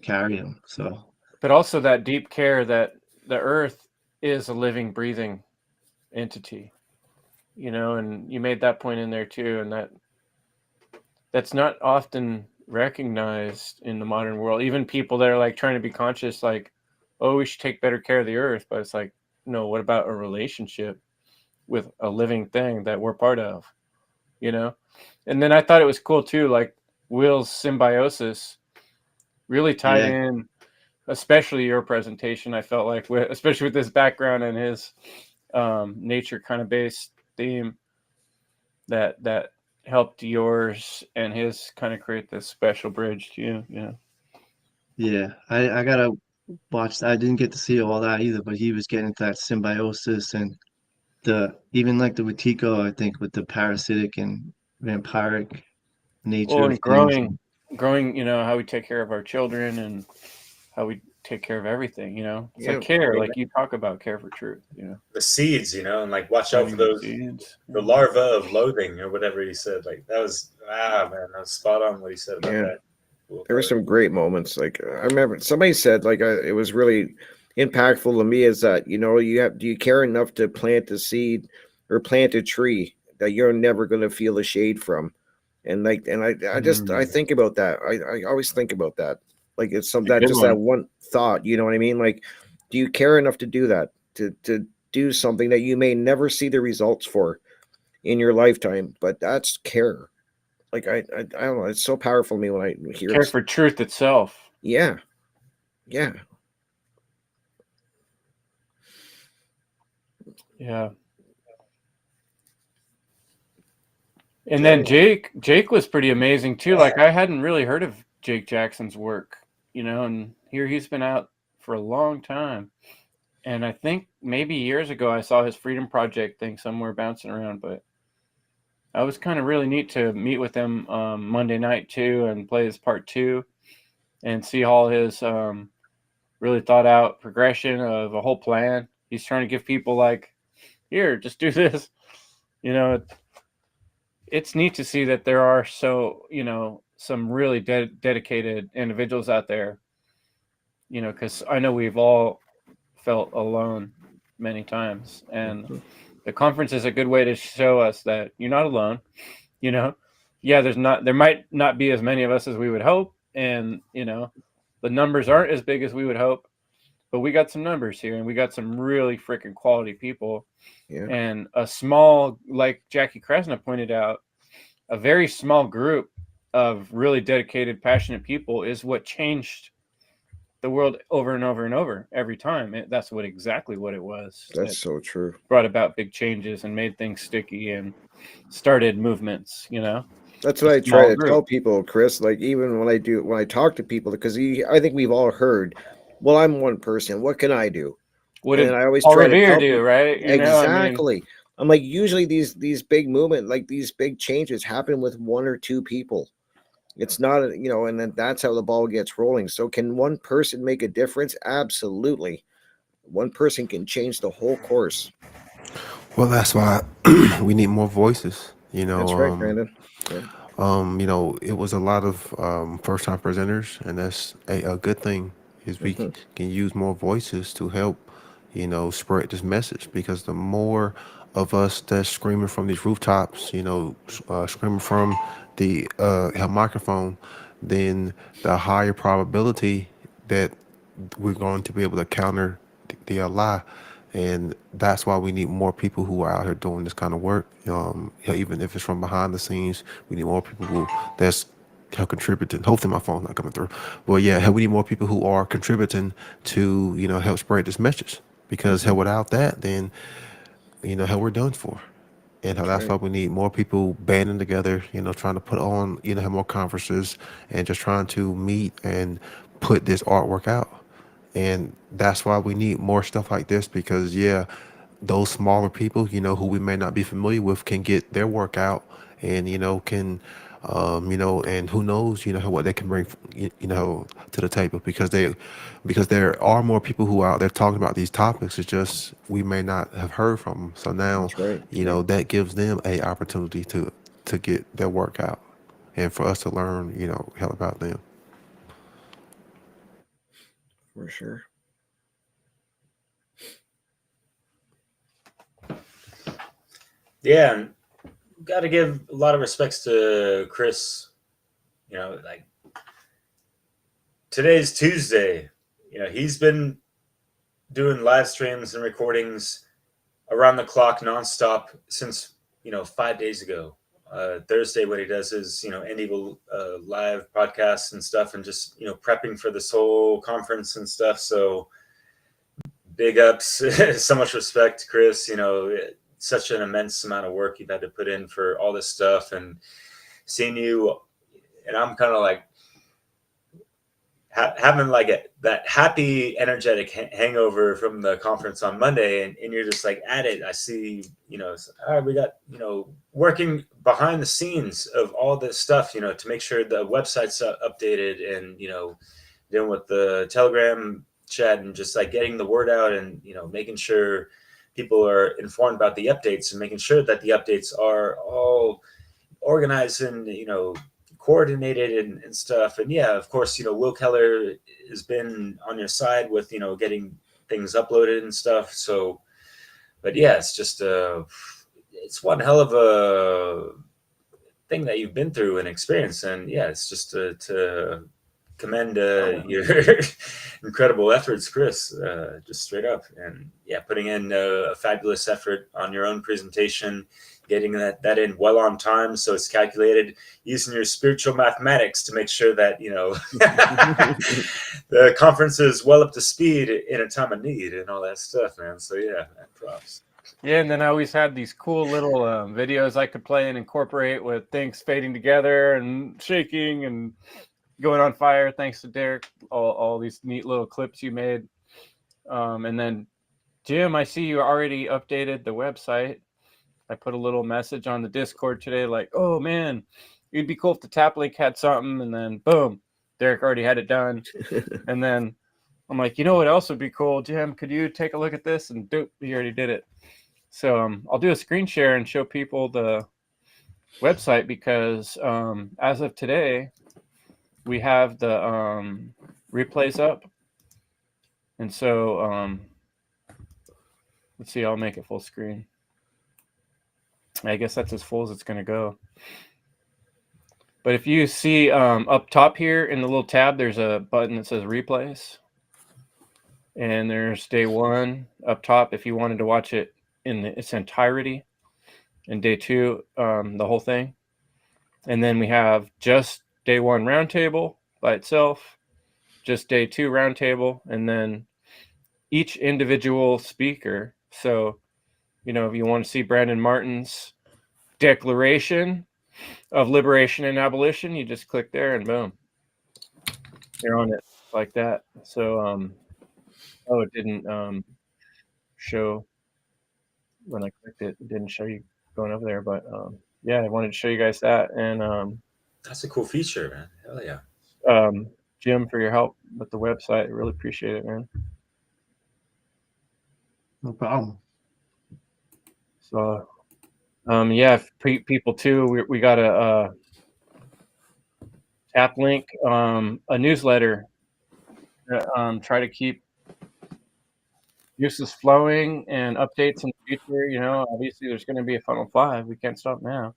carry them. So But also that deep care that the earth is a living, breathing entity, and you made that point in there too, and that's not often recognized in the modern world. Even people that are like trying to be conscious, like, oh, we should take better care of the earth, but it's like, no, what about a relationship with a living thing that we're part of, And then I thought it was cool too, like Will's symbiosis really tied yeah, in, especially your presentation. I felt like, especially with this background and his nature kind of based theme that helped yours and his kind of create this special bridge to you. You know. Yeah, I gotta watch. I didn't get to see all that either, but he was getting that symbiosis and the even like the Wetiko, I think, with the parasitic and vampiric nature Well, of and things. growing, you know, how we take care of our children and how we take care of everything, you know. It's Yeah, like care, well, like you talk about care for truth, you know. the seeds, you know, and like watch out for Planting the those seeds. the larva of loathing or whatever he said. Like that was man, that was spot on what he said about Yeah. that. Cool there were part. some great moments. Like I remember somebody said, like it was really impactful to me. Is that do you care enough to plant a seed or plant a tree that you're never going to feel the shade from? And I think about that. I always think about that. Like it's some It's a that good just one. that one thought. You know what I mean? Like, do you care enough to do that? To do something that you may never see the results for in your lifetime, but that's care. Like I don't know. It's so powerful to me when I hear Care this. for truth itself. Yeah, yeah, Yeah. And then Jake was pretty amazing too. Like I hadn't really heard of Jake Jackson's work, you know, and here he's been out for a long time. And I think maybe years ago I saw his Freedom Project thing somewhere bouncing around, but I was kind of really neat to meet with him Monday night too and play his part 2 and see all his really thought out progression of a whole plan. He's trying to give people like, here, just do this. You know, it's neat to see that there are some really dedicated individuals out there, you know, because I know we've all felt alone many times. And the conference is a good way to show us that you're not alone, you know. Yeah, there might not be as many of us as we would hope. And, you know, the numbers aren't as big as we would hope, but we got some numbers here and we got some really freaking quality people. yeah. And a small, like Jackie Kresna pointed out, a very small group of really dedicated, passionate people is what changed the world over and over and over every time. That's exactly what it was. That's It so true. brought about big changes and made things sticky and started movements, you know. That's what A I try small to tell group. people, Chris. Like even when I talk to people, because I think we've all heard, well, I'm one person. What can I do? What And did I always Paul try to Revere tell do, people right? You know, I mean, exactly. I'm like usually these big movement, like these big changes, happen with one or two people. It's not, and then that's how the ball gets rolling. So can one person make a difference? Absolutely. One person can change the whole course. Well, that's why we need more voices. That's right, Brandon. Yeah. It was a lot of first time presenters, and that's a good thing is we Mhm. can use more voices to help, spread this message because the more of us that's screaming from these rooftops, screaming from the microphone, then the higher probability that we're going to be able to counter the lie. And that's why we need more people who are out here doing this kind of work. Even if it's from behind the scenes, we need more people who that's contributing. Hopefully, my phone's not coming through. Well, yeah, we need more people who are contributing to help spread this message. Because hell, without that, then hell, we're done for. And That's that's right. why we need more people banding together, trying to put on, have more conferences and just trying to meet and put this artwork out. And that's why we need more stuff like this because, yeah, those smaller people, who we may not be familiar with can get their work out and, and who knows, what they can bring, to the table because there are more people who are out there talking about these topics. It's just we may not have heard from them. So now, That's right. Yeah, that gives them a opportunity to get their work out and for us to learn, hell about them. for sure. Yeah, and got to give a lot of respects to Chris. You know, like today's Tuesday. You know, he's been doing live streams and recordings around the clock nonstop since 5 days ago. Thursday, what he does is End Evil live podcasts and stuff, and just prepping for this whole conference and stuff. So big ups, so much respect, Chris. such an immense amount of work you've had to put in for all this stuff, and seeing you, and I'm kind of like having like that happy, energetic hangover from the conference on Monday, and you're just like at it. I see, all right, we got, working behind the scenes of all this stuff, to make sure the website's updated, and, dealing with the Telegram chat and just like getting the word out, and, making sure people are informed about the updates, and making sure that the updates are all organized and, coordinated and stuff. And yeah, of course, Will Keller has been on your side with, getting things uploaded and stuff. So, but yeah, it's just it's one hell of a thing that you've been through and experienced. And yeah, it's just to commend your incredible efforts, Chris, just straight up. And yeah, putting in a fabulous effort on your own presentation, getting that in well on time, so it's calculated, using your spiritual mathematics to make sure that the conference is well up to speed in a time of need and all that stuff, man. So yeah, man, props. Yeah, and then I always had these cool little videos I could play and incorporate with things fading together and shaking and going on fire. Thanks to Derek, all these neat little clips you made. And then Jim, I see you already updated the website. I put a little message on the Discord today, like, oh man, it'd be cool if the Tap Link had something. And then boom, Derek already had it done. And then I'm like, what else would be cool? Jim, could you take a look at this? And doop, he already did it. So I'll do a screen share and show people the website, because as of today, we have the replays up. And so let's see, I'll make it full screen. I guess that's as full as it's going to go. But if you see up top here in the little tab, there's a button that says replays. And there's day 1 up top if you wanted to watch it in its entirety. And day 2, the whole thing. And then we have just day 1 roundtable by itself, just day 2 roundtable, and then each individual speaker. So, if you want to see Brandon Martin's Declaration of Liberation and Abolition, you just click there and boom, you're on it like that. So, it didn't show when I clicked it. It didn't show you going over there, but yeah, I wanted to show you guys that. And that's a cool feature, man. Hell yeah. Jim, for your help with the website, I really appreciate it, man. No problem. So, yeah, people too, we got a Tap Link, a newsletter. Try to keep uses flowing and updates in the future. Obviously there's going to be a Funl4. We can't stop now.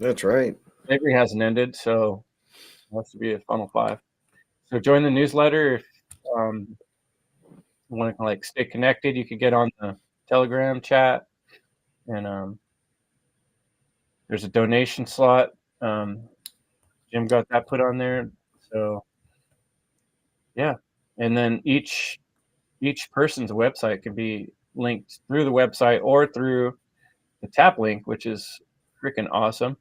That's right. Slavery hasn't ended, so it has to be a Funl4. So join the newsletter if you want to stay connected. You could get on the Telegram chat, and there's a donation slot. Jim got that put on there. So yeah, and then each person's website can be linked through the website or through the Tap Link, which is freaking awesome.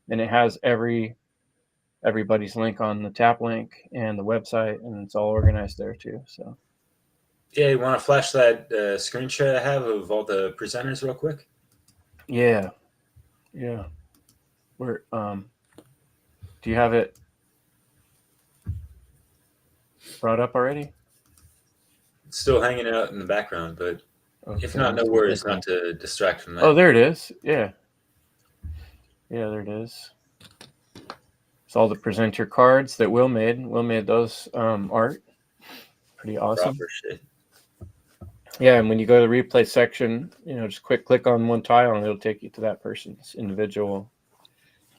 And it has everybody's link on the Tap Link and the website, and it's all organized there too. So yeah, you want to flash that screen share I have of all the presenters real quick? Yeah. Where do you have it brought up already? It's still hanging out in the background, but Okay. if not, no worries, not to distract from that. Oh, there it is. Yeah, there it is. It's all the presenter cards that Will made. Will made those art. Pretty awesome. Proper shit. Yeah, and when you go to the replay section, just click on one tile and it'll take you to that person's individual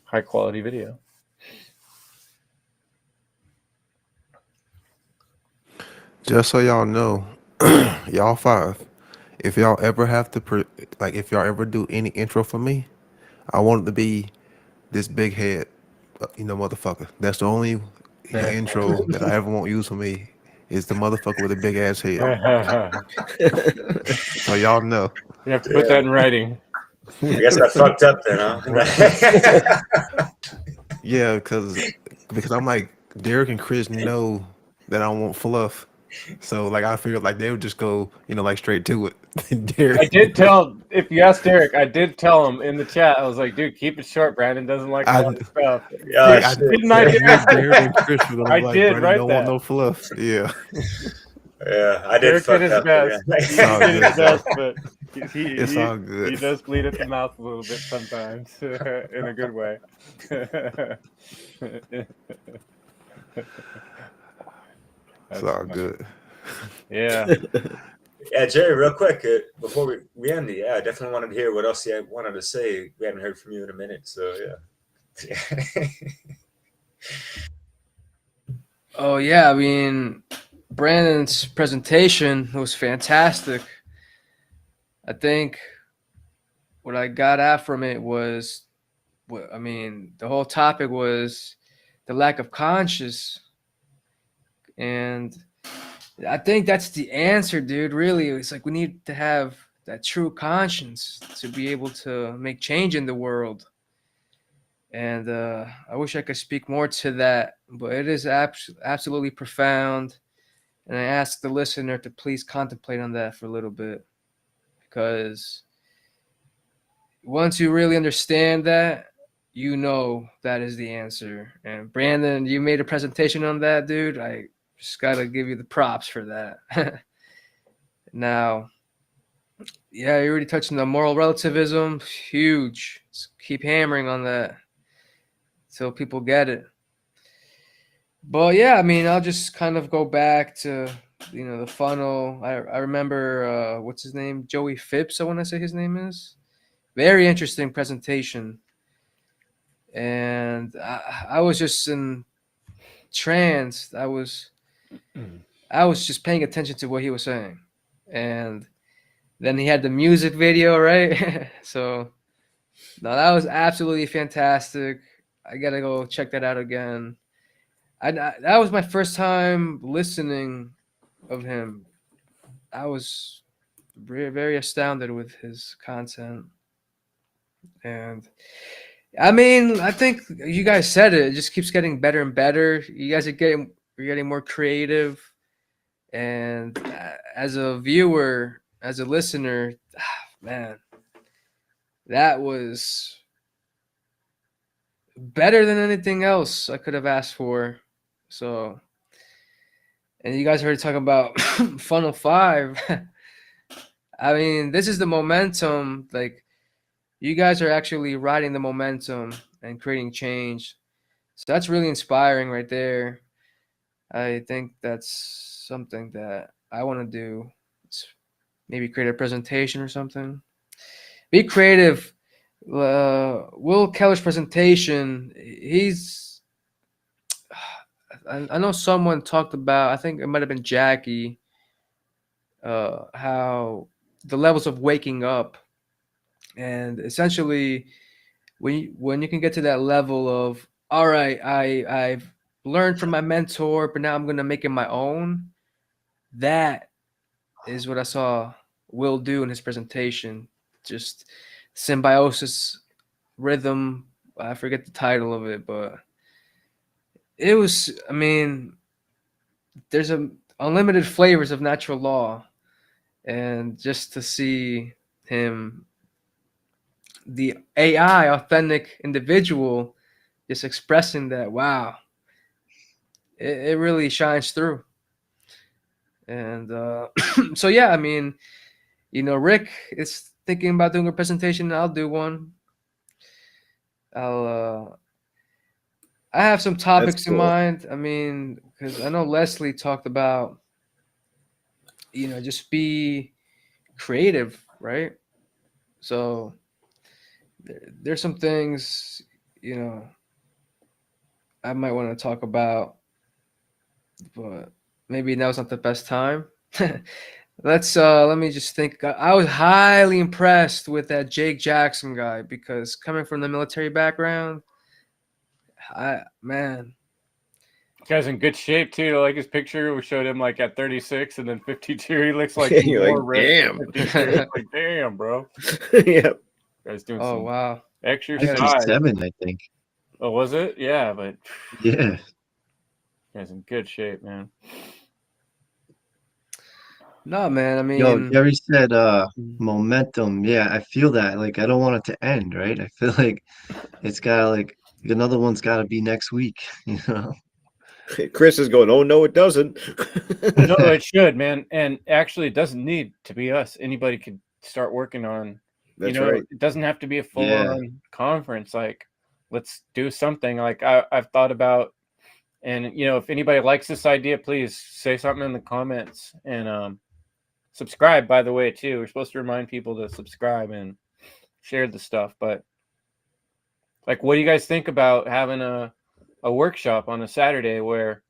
high quality video. Just so y'all know, y'all 5, if y'all ever have to, if y'all ever do any intro for me, I want it to be this big head, motherfucker. That's the only intro that I ever want used for me, is the motherfucker with a big ass head. So y'all know. You have to put that in writing. I guess I fucked up then, huh? Yeah, because I'm like, Derek and Chris know that I want fluff. So like I figured like they would just go, like straight to it. I Derek, did tell, if you ask Derek, I did tell him in the chat. I was like, dude, keep it short. Brandon doesn't like a I, lot of stuff. Oh, I, shit. Didn't I, I Derek? knew Derek and Chris were gonna I be like, did Brandon write don't want that. no fluff. Yeah, Yeah, I did Derek fuck did his up. best. Yeah. He all did his good, best, though. but It's all good. he does bleed at the mouth a little bit sometimes, in a good way. It's all good. Yeah. Yeah, Jerry, real quick, before we end it, I definitely wanted to hear what else you wanted to say. We haven't heard from you in a minute, so yeah. Oh yeah, I mean, Brandon's presentation was fantastic. I think what I got out from it was, the whole topic was the lack of conscience, and I think that's the answer, dude. Really, it's like we need to have that true conscience to be able to make change in the world. And I wish I could speak more to that, but it is absolutely profound. And I ask the listener to please contemplate on that for a little bit, because once you really understand that, you know that is the answer. And Brandon, you made a presentation on that, dude. I just gotta give you the props for that. Now, yeah, you already touched on the moral relativism. Huge. Let's keep hammering on that till people get it. But yeah, I mean, I'll just kind of go back to the funnel. I remember what's his name, Joey Phipps. I want to say his name is. Very interesting presentation, and I was just in trance. I was just paying attention to what he was saying, and then he had the music video, right? So no, that was absolutely fantastic. I gotta go check that out again. That was my first time listening of him. I was very, very astounded with his content. And I mean, I think you guys said it. It just keeps getting better and better. You guys you're getting more creative. And as a viewer, as a listener, man, that was better than anything else I could have asked for. So, and you guys heard talking about Funl4. I mean, this is the momentum. Like, you guys are actually riding the momentum and creating change. So that's really inspiring right there. I think that's something that I want to do. Maybe create a presentation or something. Be creative. Will Keller's presentation, I know someone talked about, I think it might have been Jackie, how the levels of waking up. And essentially, when you can get to that level of, all right, I've learned from my mentor, but now I'm gonna make it my own. That is what I saw Will do in his presentation. Just symbiosis rhythm. I forget the title of it, but it was. I mean, there's unlimited flavors of natural law, and just to see him, the AI authentic individual, just expressing that, wow, it really shines through. And so yeah, I mean, Rick is thinking about doing a presentation. I'll do one. I have some topics in cool. mind. I mean, because I know Leslie talked about, just be creative, right? So there's some things, I might want to talk about, but maybe now's not the best time. Let me just think. I was highly impressed with that Jake Jackson guy, because coming from the military background, man, Guy's in good shape too. Like his picture, we showed him like at 36 and then 52. He looks like You're more like, ripped at damn. 52. Like, damn, bro. Yeah. Guys doing Oh some wow. exercise. 57, I think. Oh, was it? Yeah, but Yeah. guys in good shape, man. No, man. I Yo, mean, Jerry said momentum. Yeah, I feel that. Like I don't want it to end, right? I feel like it's gotta like another one's gotta be next week, you know? Chris is going, oh no, it doesn't. No, it should, man. And actually, it doesn't need to be us. Anybody could start working on. That's right. It doesn't have to be a Yeah. full-on conference. Like, let's do something. Like I've thought about, and if anybody likes this idea, please say something in the comments and subscribe. By the way, too, we're supposed to remind people to subscribe and share the stuff. But like, what do you guys think about having a workshop on a Saturday where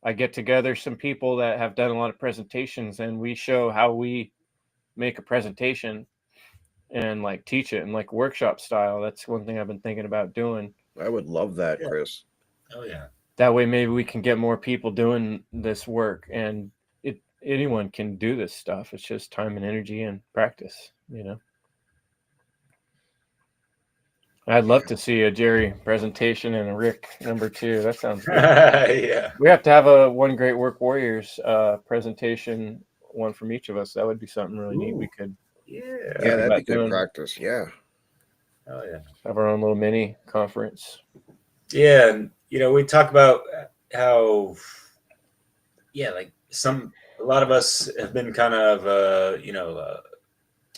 I get together some people that have done a lot of presentations and we show how we make a presentation and like teach it in like workshop style? That's one thing I've been thinking about doing. I would love that, Yeah. Chris. Oh yeah. That way maybe we can get more people doing this work, and anyone can do this stuff. It's just time and energy and practice, I'd love to see a Jerry presentation and a Rick number 2. That sounds good. Yeah. We have to have a One Great Work Warriors presentation, one from each of us. That would be something really neat. We could Yeah, Yeah. that'd be good doing- practice. Yeah. Oh yeah. have our own little mini conference. Yeah, and we talk about how, like a lot of us have been kind of, a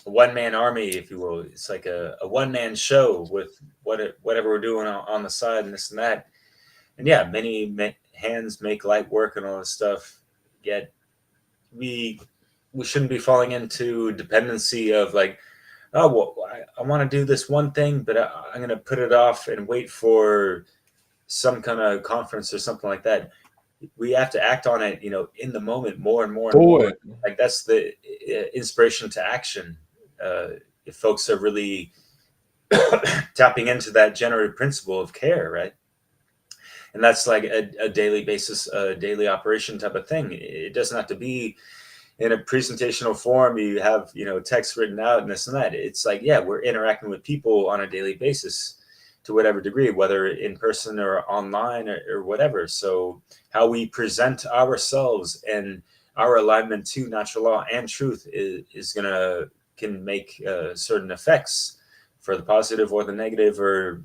one-man army, if you will. It's like a one-man show with whatever we're doing on the side and this and that. And yeah, many hands make light work and all this stuff. Yet we shouldn't be falling into dependency of like, oh, well, I want to do this one thing, but I'm going to put it off and wait for some kind of conference or something like that. We have to act on it, in the moment more and more and more. Like that's the inspiration to action. If folks are really tapping into that generative principle of care, right? And that's like a daily basis, a daily operation type of thing. It doesn't have to be in a presentational form. You have, text written out and this and that. It's like, yeah, we're interacting with people on a daily basis to whatever degree, whether in person or online or whatever. So how we present ourselves and our alignment to natural law and truth can make certain effects for the positive or the negative or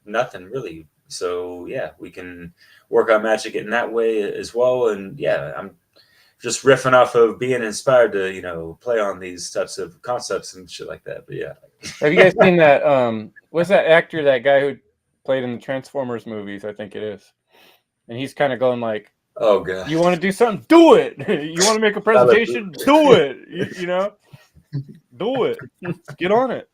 nothing really. So yeah, we can work on magic in that way as well. And yeah, I'm just riffing off of being inspired to, play on these types of concepts and shit like that. But yeah. Have you guys seen that? What's that actor, that guy who played in the Transformers movies? I think it is. And he's kind of going like, Oh god. you want to do something? Do it. You want to make a presentation? Do it. Do it. Get on it.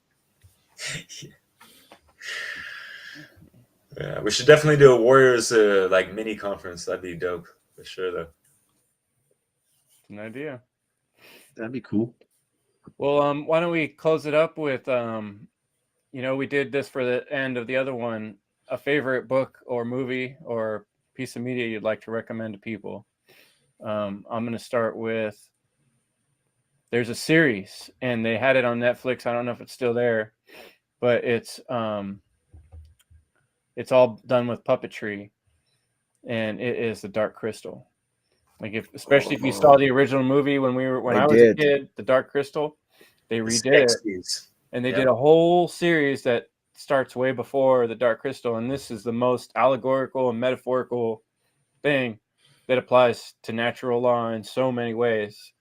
Yeah, we should definitely do a Warriors like mini conference. That'd be dope for sure, though. An idea. That'd be cool. Well, why don't we close it up with, we did this for the end of the other one, a favorite book or movie or piece of media you'd like to recommend to people. I'm going to start with, there's a series and they had it on Netflix. I don't know if it's still there, but it's all done with puppetry, and it is The Dark Crystal. Like especially if you saw the original movie when I was a kid, The Dark Crystal, they redid it, and they did a whole series that starts way before The Dark Crystal, and this is the most allegorical and metaphorical thing that applies to natural law in so many ways.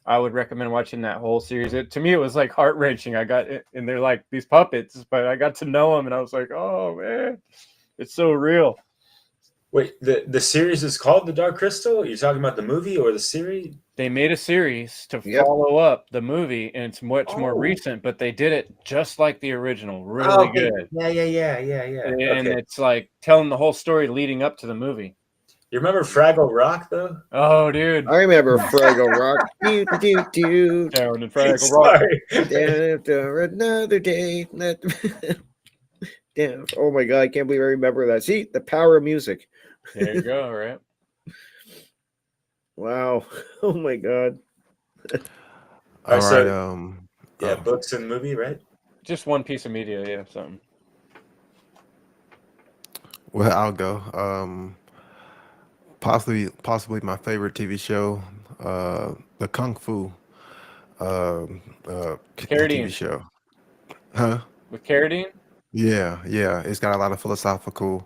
I would recommend watching that whole series. To me, it was like heart wrenching. I got it, and they're like these puppets, but I got to know them, and I was like, oh man, it's so real. Wait, the series is called The Dark Crystal? Are you talking about the movie or the series? They made a series to follow up the movie, and it's much more recent, but they did it just like the original. Really good. Yeah. And Okay. it's like telling the whole story leading up to the movie. You remember Fraggle Rock, though? Oh, dude. I remember Fraggle Rock. Do. Down in Fraggle Rock. Sorry. After another day. Damn. Oh my god, I can't believe I remember that. See, the power of music. There you go, right? Wow. Oh my god. All so- right. Yeah, books and movie, right? Just one piece of media, yeah, something. Well, I'll go. Possibly my favorite TV show, the Kung Fu TV Carradine. show. Huh? With Carradine? Yeah. It's got a lot of philosophical,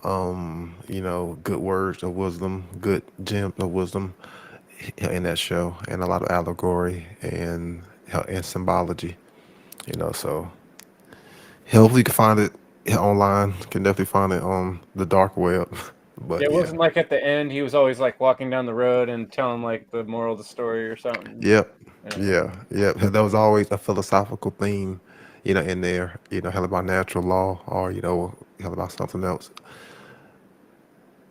good words of wisdom, good gems of wisdom in that show, and a lot of allegory and symbology. So hopefully you can find it online. Can definitely find it on the dark web. Yeah, But it yeah, wasn't like at the end he was always like walking down the road and telling like the moral of the story or something. yep, Yeah. yeah. There was always a philosophical theme, in there. Hell about natural law, or hell about something else.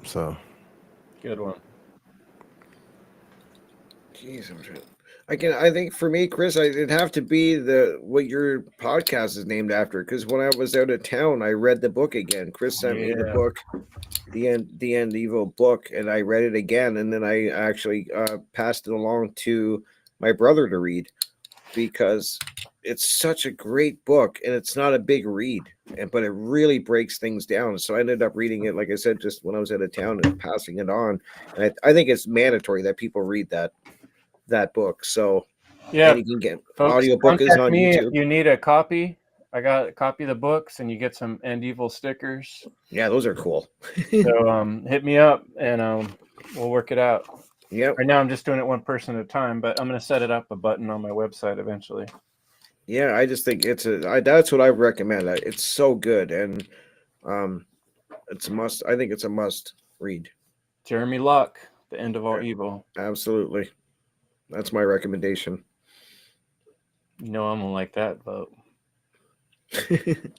So Good one. Jeez, I'm trying. I think for me, Chris, it'd have to be what your podcast is named after. Because when I was out of town, I read the book again. Chris sent me the Yeah. book, the end evil book, and I read it again. And then I actually passed it along to my brother to read because it's such a great book, and it's not a big read, but it really breaks things down. So I ended up reading it, like I said, just when I was out of town and passing it on. And I think it's mandatory that people read that book. So Yeah, and you can get folks, audiobook is contact on me if YouTube. you need a copy. I got a copy of the books, and you get some End Evil stickers. Yeah, those are cool. So hit me up, and we'll work it out. Yep. Right now, I'm just doing it one person at a time, but I'm going to set it up a button on my website eventually. Yeah, I just think that's what I recommend. It's so good, and it's a must. I think it's a must read. Jeremy Locke, The End of All Evil. Absolutely, that's my recommendation. You know I'm gonna like that vote. Jim,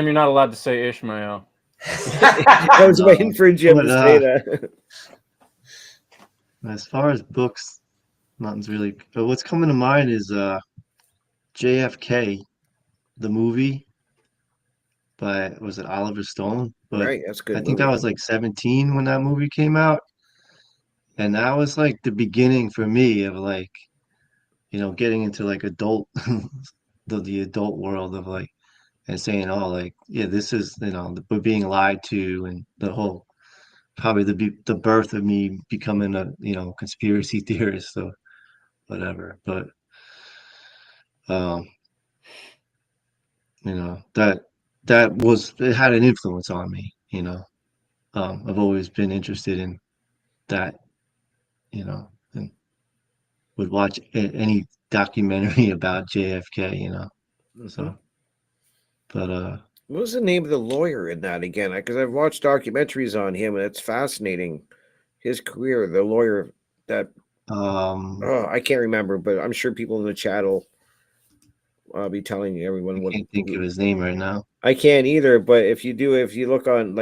you're not allowed to say Ishmael. I was waiting for Jim to say that. As far as books, nothing's really. But what's coming to mind is JFK, the movie by was it Oliver Stone? But Right, that's a good I think movie. I was like 17 when that movie came out, and that was like the beginning for me of like, getting into like adult, the adult world of like, and saying, oh, like, yeah, this is, we're being lied to, and the whole probably the birth of me becoming a conspiracy theorist or whatever. But um, it had an influence on me. I've always been interested in that. And would watch any documentary about JFK. So, but What was the name of the lawyer in that again? Because I've watched documentaries on him, and it's fascinating. His career, the lawyer that I can't remember, but I'm sure people in the chat will be telling everyone I what. can't think of his name right now. I can't either, but if you look on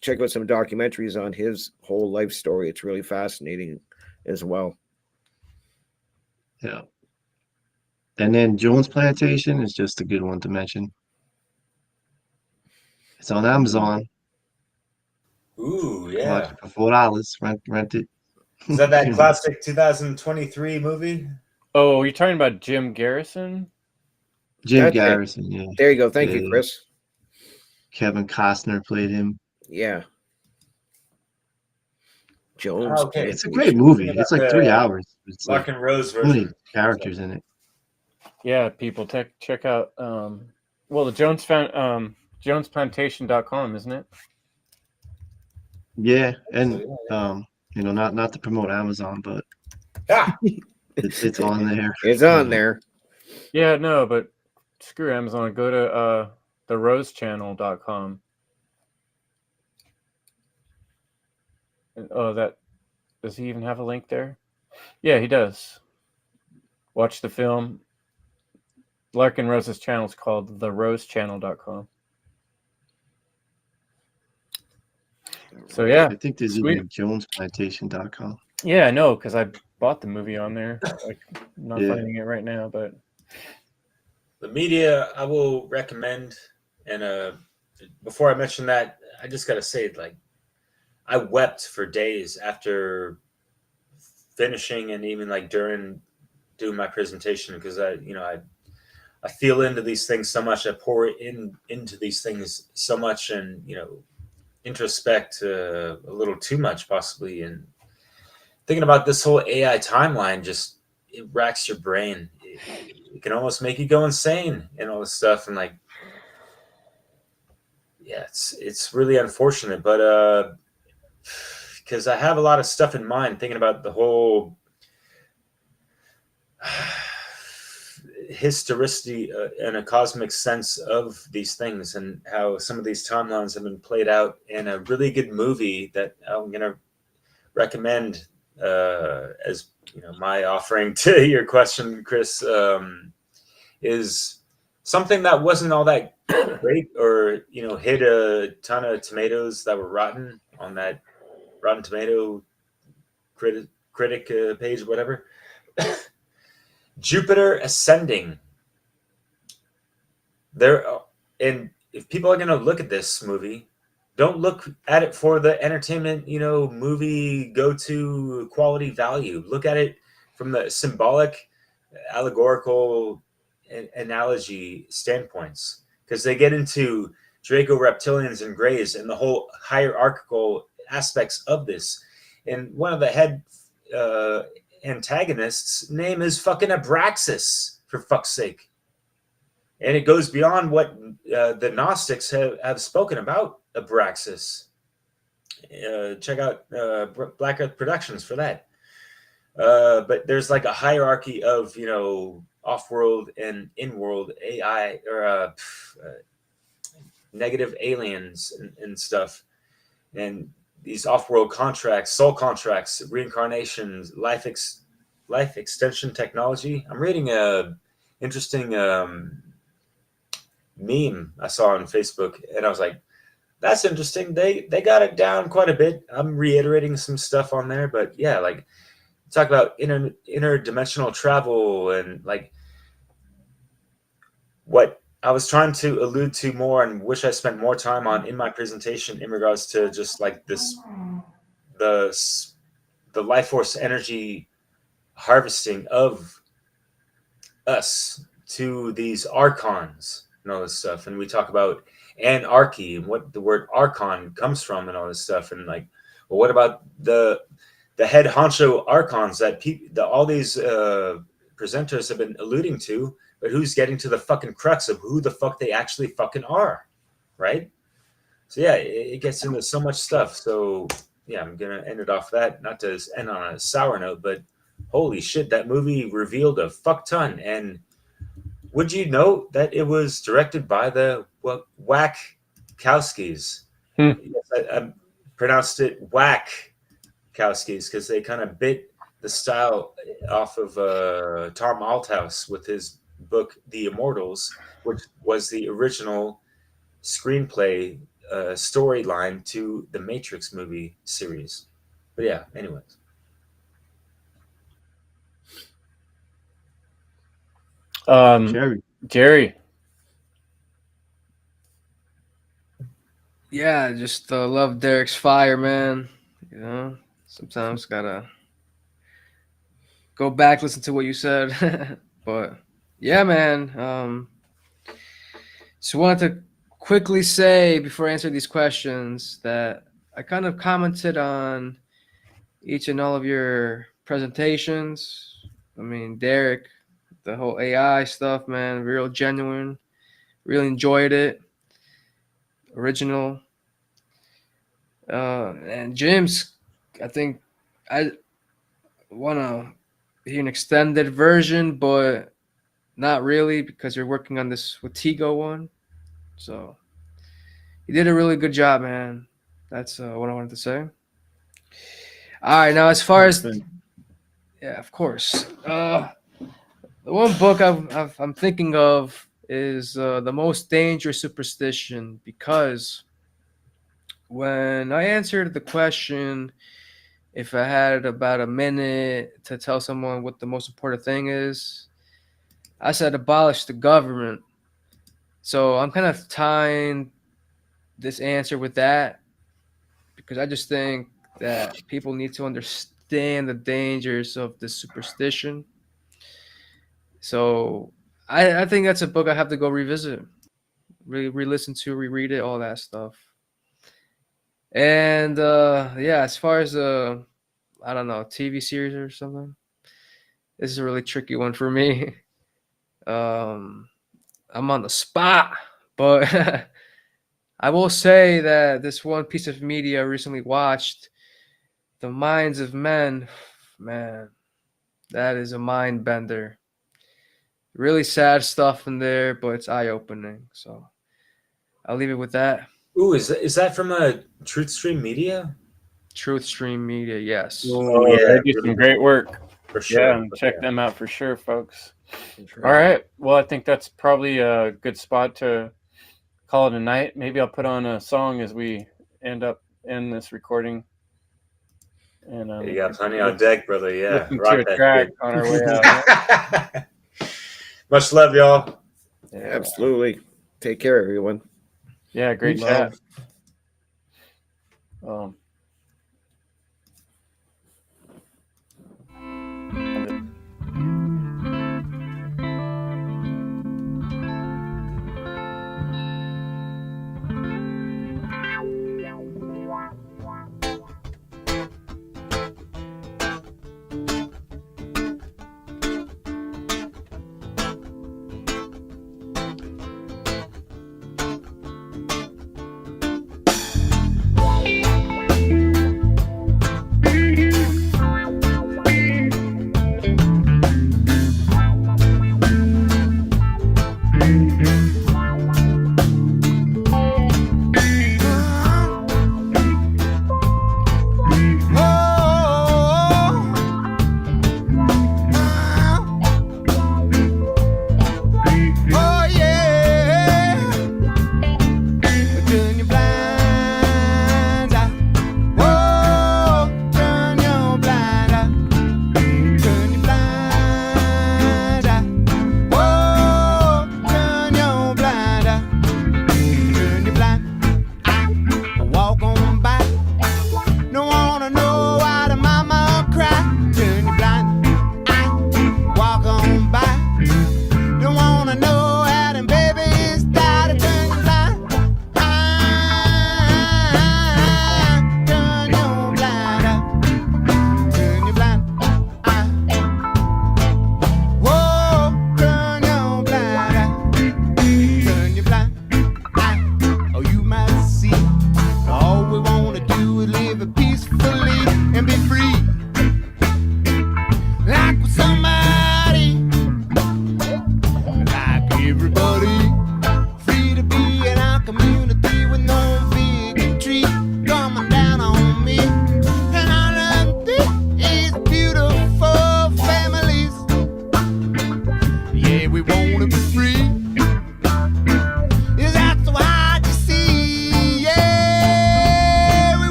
check out some documentaries on his whole life story, it's really fascinating as well. Yeah. And then Jones Plantation is just a good one to mention. It's on Amazon. Ooh, Watch yeah. it for $4. Rent it. Is that classic 2023 movie? Oh, you're talking about Jim Garrison? Jim That's it. Garrison, yeah. There you go. Thank you, Yeah. Chris. Kevin Costner played him. Yeah. Jones. Okay. It's a great movie. It's like 3 hours. It's Lock like and Rose so many version. characters in it. Yeah, people check out the JonesPlantation.com, isn't it? Yeah, and not to promote Amazon, but it's on there. It's on there. Yeah, no, but screw Amazon. Go to therosechannel.com. And does he even have a link there? Yeah, he does. Watch the film. Larkin Rose's channel is called therosechannel.com. So yeah, I think there's even JonesPlantation.com. Yeah, I know, because I bought the movie on there. Like, I'm not finding it right now, but the media I will recommend. And before I mention that, I just gotta say, like, I wept for days after finishing, and even like during doing my presentation because I feel into these things so much. I pour into these things so much, and introspect a little too much possibly. And thinking about this whole AI timeline, just it racks your brain. It can almost make you go insane and all this stuff. And like, yeah, it's really unfortunate, but because I have a lot of stuff in mind, thinking about the whole historicity and a cosmic sense of these things, and how some of these timelines have been played out in a really good movie that I'm going to recommend as my offering to your question, Chris, is something that wasn't all that great, or hit a ton of tomatoes that were rotten on that Rotten Tomato critic page, whatever. Jupiter Ascending. And if people are going to look at this movie, don't look at it for the entertainment, movie go-to quality value. Look at it from the symbolic, allegorical, analogy standpoints, because they get into Draco reptilians and greys and the whole hierarchical aspects of this. And one of the head antagonists' name is fucking Abraxas, for fuck's sake. And it goes beyond what the Gnostics have spoken about Abraxas. Check out Black Earth Productions for that. But there's like a hierarchy of, off-world and in-world AI, or negative aliens and stuff. And these off-world contracts, soul contracts, reincarnations, life extension technology. I'm reading a interesting meme I saw on Facebook, and I was like, that's interesting. They got it down quite a bit. I'm reiterating some stuff on there, but yeah, like talk about interdimensional travel, and like what I was trying to allude to more and wish I spent more time on in my presentation in regards to just like the life force energy harvesting of us to these archons and all this stuff. And we talk about anarchy and what the word archon comes from and all this stuff. And like, well, what about the head honcho archons that all these presenters have been alluding to, but who's getting to the fucking crux of who the fuck they actually fucking are, right? So yeah, it gets into so much stuff. So yeah, I'm gonna end it off that, not to end on a sour note, but holy shit, that movie revealed a fuck ton. And would you know that it was directed by the Wachowskis? Yes, I pronounced it Wachowskis because they kind of bit the style off of Tom Althouse with his book The Immortals, which was the original screenplay storyline to the Matrix movie series. But yeah, anyways. Jerry. Yeah, just love Derek's fire, man. Sometimes gotta go back, listen to what you said. But yeah, man. So wanted to quickly say before I answer these questions that I kind of commented on each and all of your presentations. I mean, Derek, the whole AI stuff, man, real genuine. Really enjoyed it. Original. And Jim's, I think I want to hear an extended version, but not really because you're working on this Watigo one. So you did a really good job, man. That's what I wanted to say. All right, now as far as yeah, of course. The one book I'm thinking of is The Most Dangerous Superstition, because when I answered the question, if I had about a minute to tell someone what the most important thing is, I said abolish the government. So I'm kind of tying this answer with that because I just think that people need to understand the dangers of this superstition. So I think that's a book I have to go revisit, re-listen to, reread it, all that stuff. And yeah, as far as I don't know, TV series or something, this is a really tricky one for me. I'm on the spot, but I will say that this one piece of media I recently watched, The Minds of Men, man, that is a mind bender. Really sad stuff in there, but it's eye-opening. So I'll leave it with that. Ooh, is that from a Truth Stream Media? Truth Stream Media, yes. Oh, They yeah, do some great work. for sure. Yeah, check them out for sure, folks. All right. Well, I think that's probably a good spot to call it a night. Maybe I'll put on a song as we end this recording. And You got plenty on deck, brother. Yeah, listen rock to a that track shit. on our way out. Much love, y'all. Yeah. Absolutely. Take care, everyone. Yeah, great chat.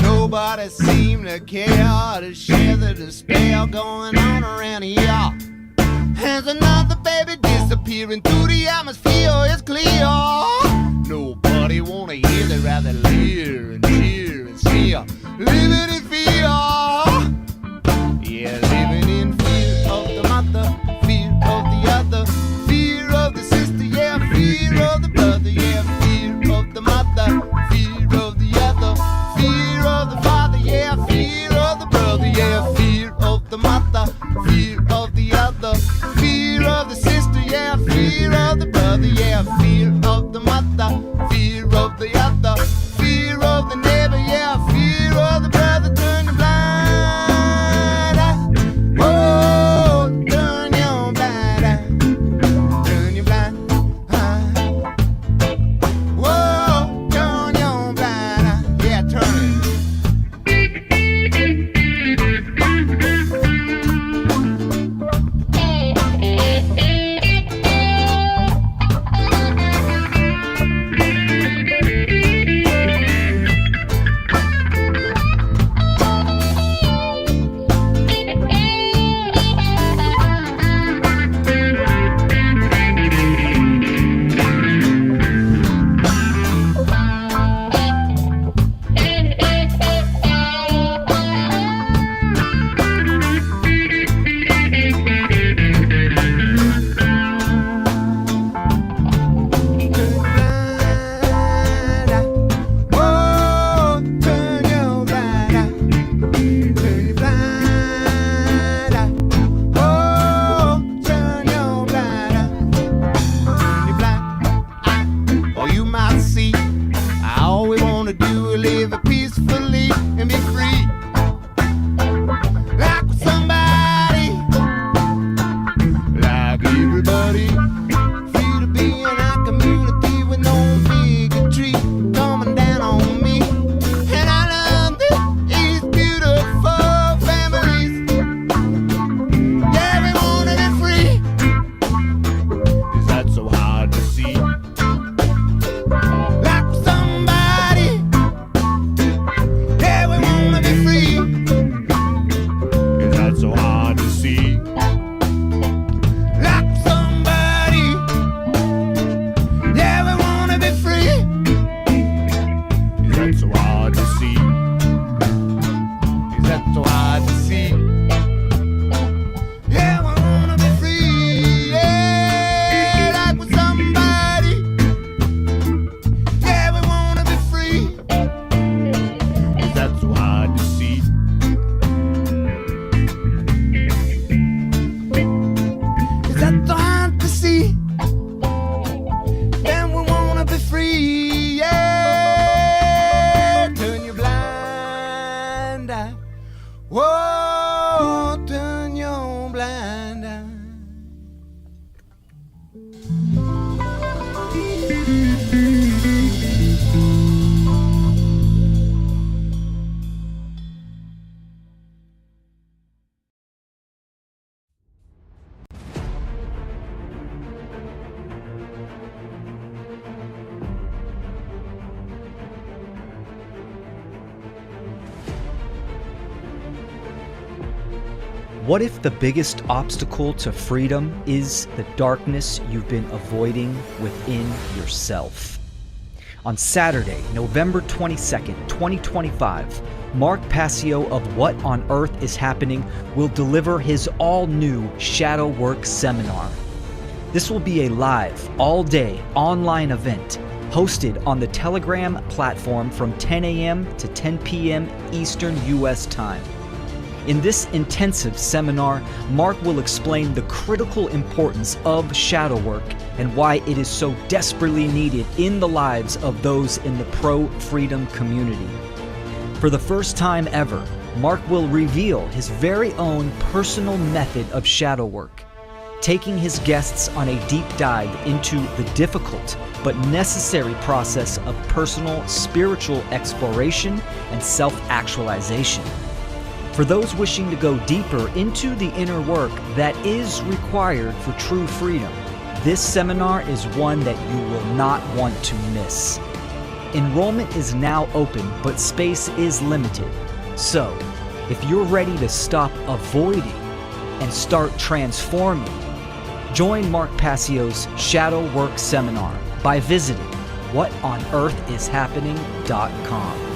Nobody seems seem to care to share the despair going on around here. As another baby disappearing through the atmosphere, it's clear nobody wanna hear, they rather leer and cheer and sneer, living in fear. Yeah, living in fear of the mother, fear of the other, fear of the sister, yeah, fear of the brother, yeah, fear of the mother, fear of the other, fear of the father, yeah, fear of the brother, yeah, fear of the mother, fear of the other, fear of the sister, yeah, fear of the brother, yeah, fear of the mother, fear of the other, fear of the neighbor, yeah, fear of the brother. Turn your blind eye. Whoa, turn your blind eye. Turn your blind eye. Whoa, turn your blind eye. Yeah, turn it. What if the biggest obstacle to freedom is the darkness you've been avoiding within yourself? On Saturday, November 22nd, 2025, Mark Passio of What on Earth is Happening will deliver his all-new Shadow Work seminar. This will be a live, all-day, online event hosted on the Telegram platform from 10 a.m. to 10 p.m. Eastern U.S. time. In this intensive seminar, Mark will explain the critical importance of shadow work and why it is so desperately needed in the lives of those in the pro-freedom community. For the first time ever, Mark will reveal his very own personal method of shadow work, taking his guests on a deep dive into the difficult but necessary process of personal spiritual exploration and self-actualization. For those wishing to go deeper into the inner work that is required for true freedom, this seminar is one that you will not want to miss. Enrollment is now open, but space is limited. So, if you're ready to stop avoiding and start transforming, join Mark Passio's Shadow Work Seminar by visiting whatonearthishappening.com.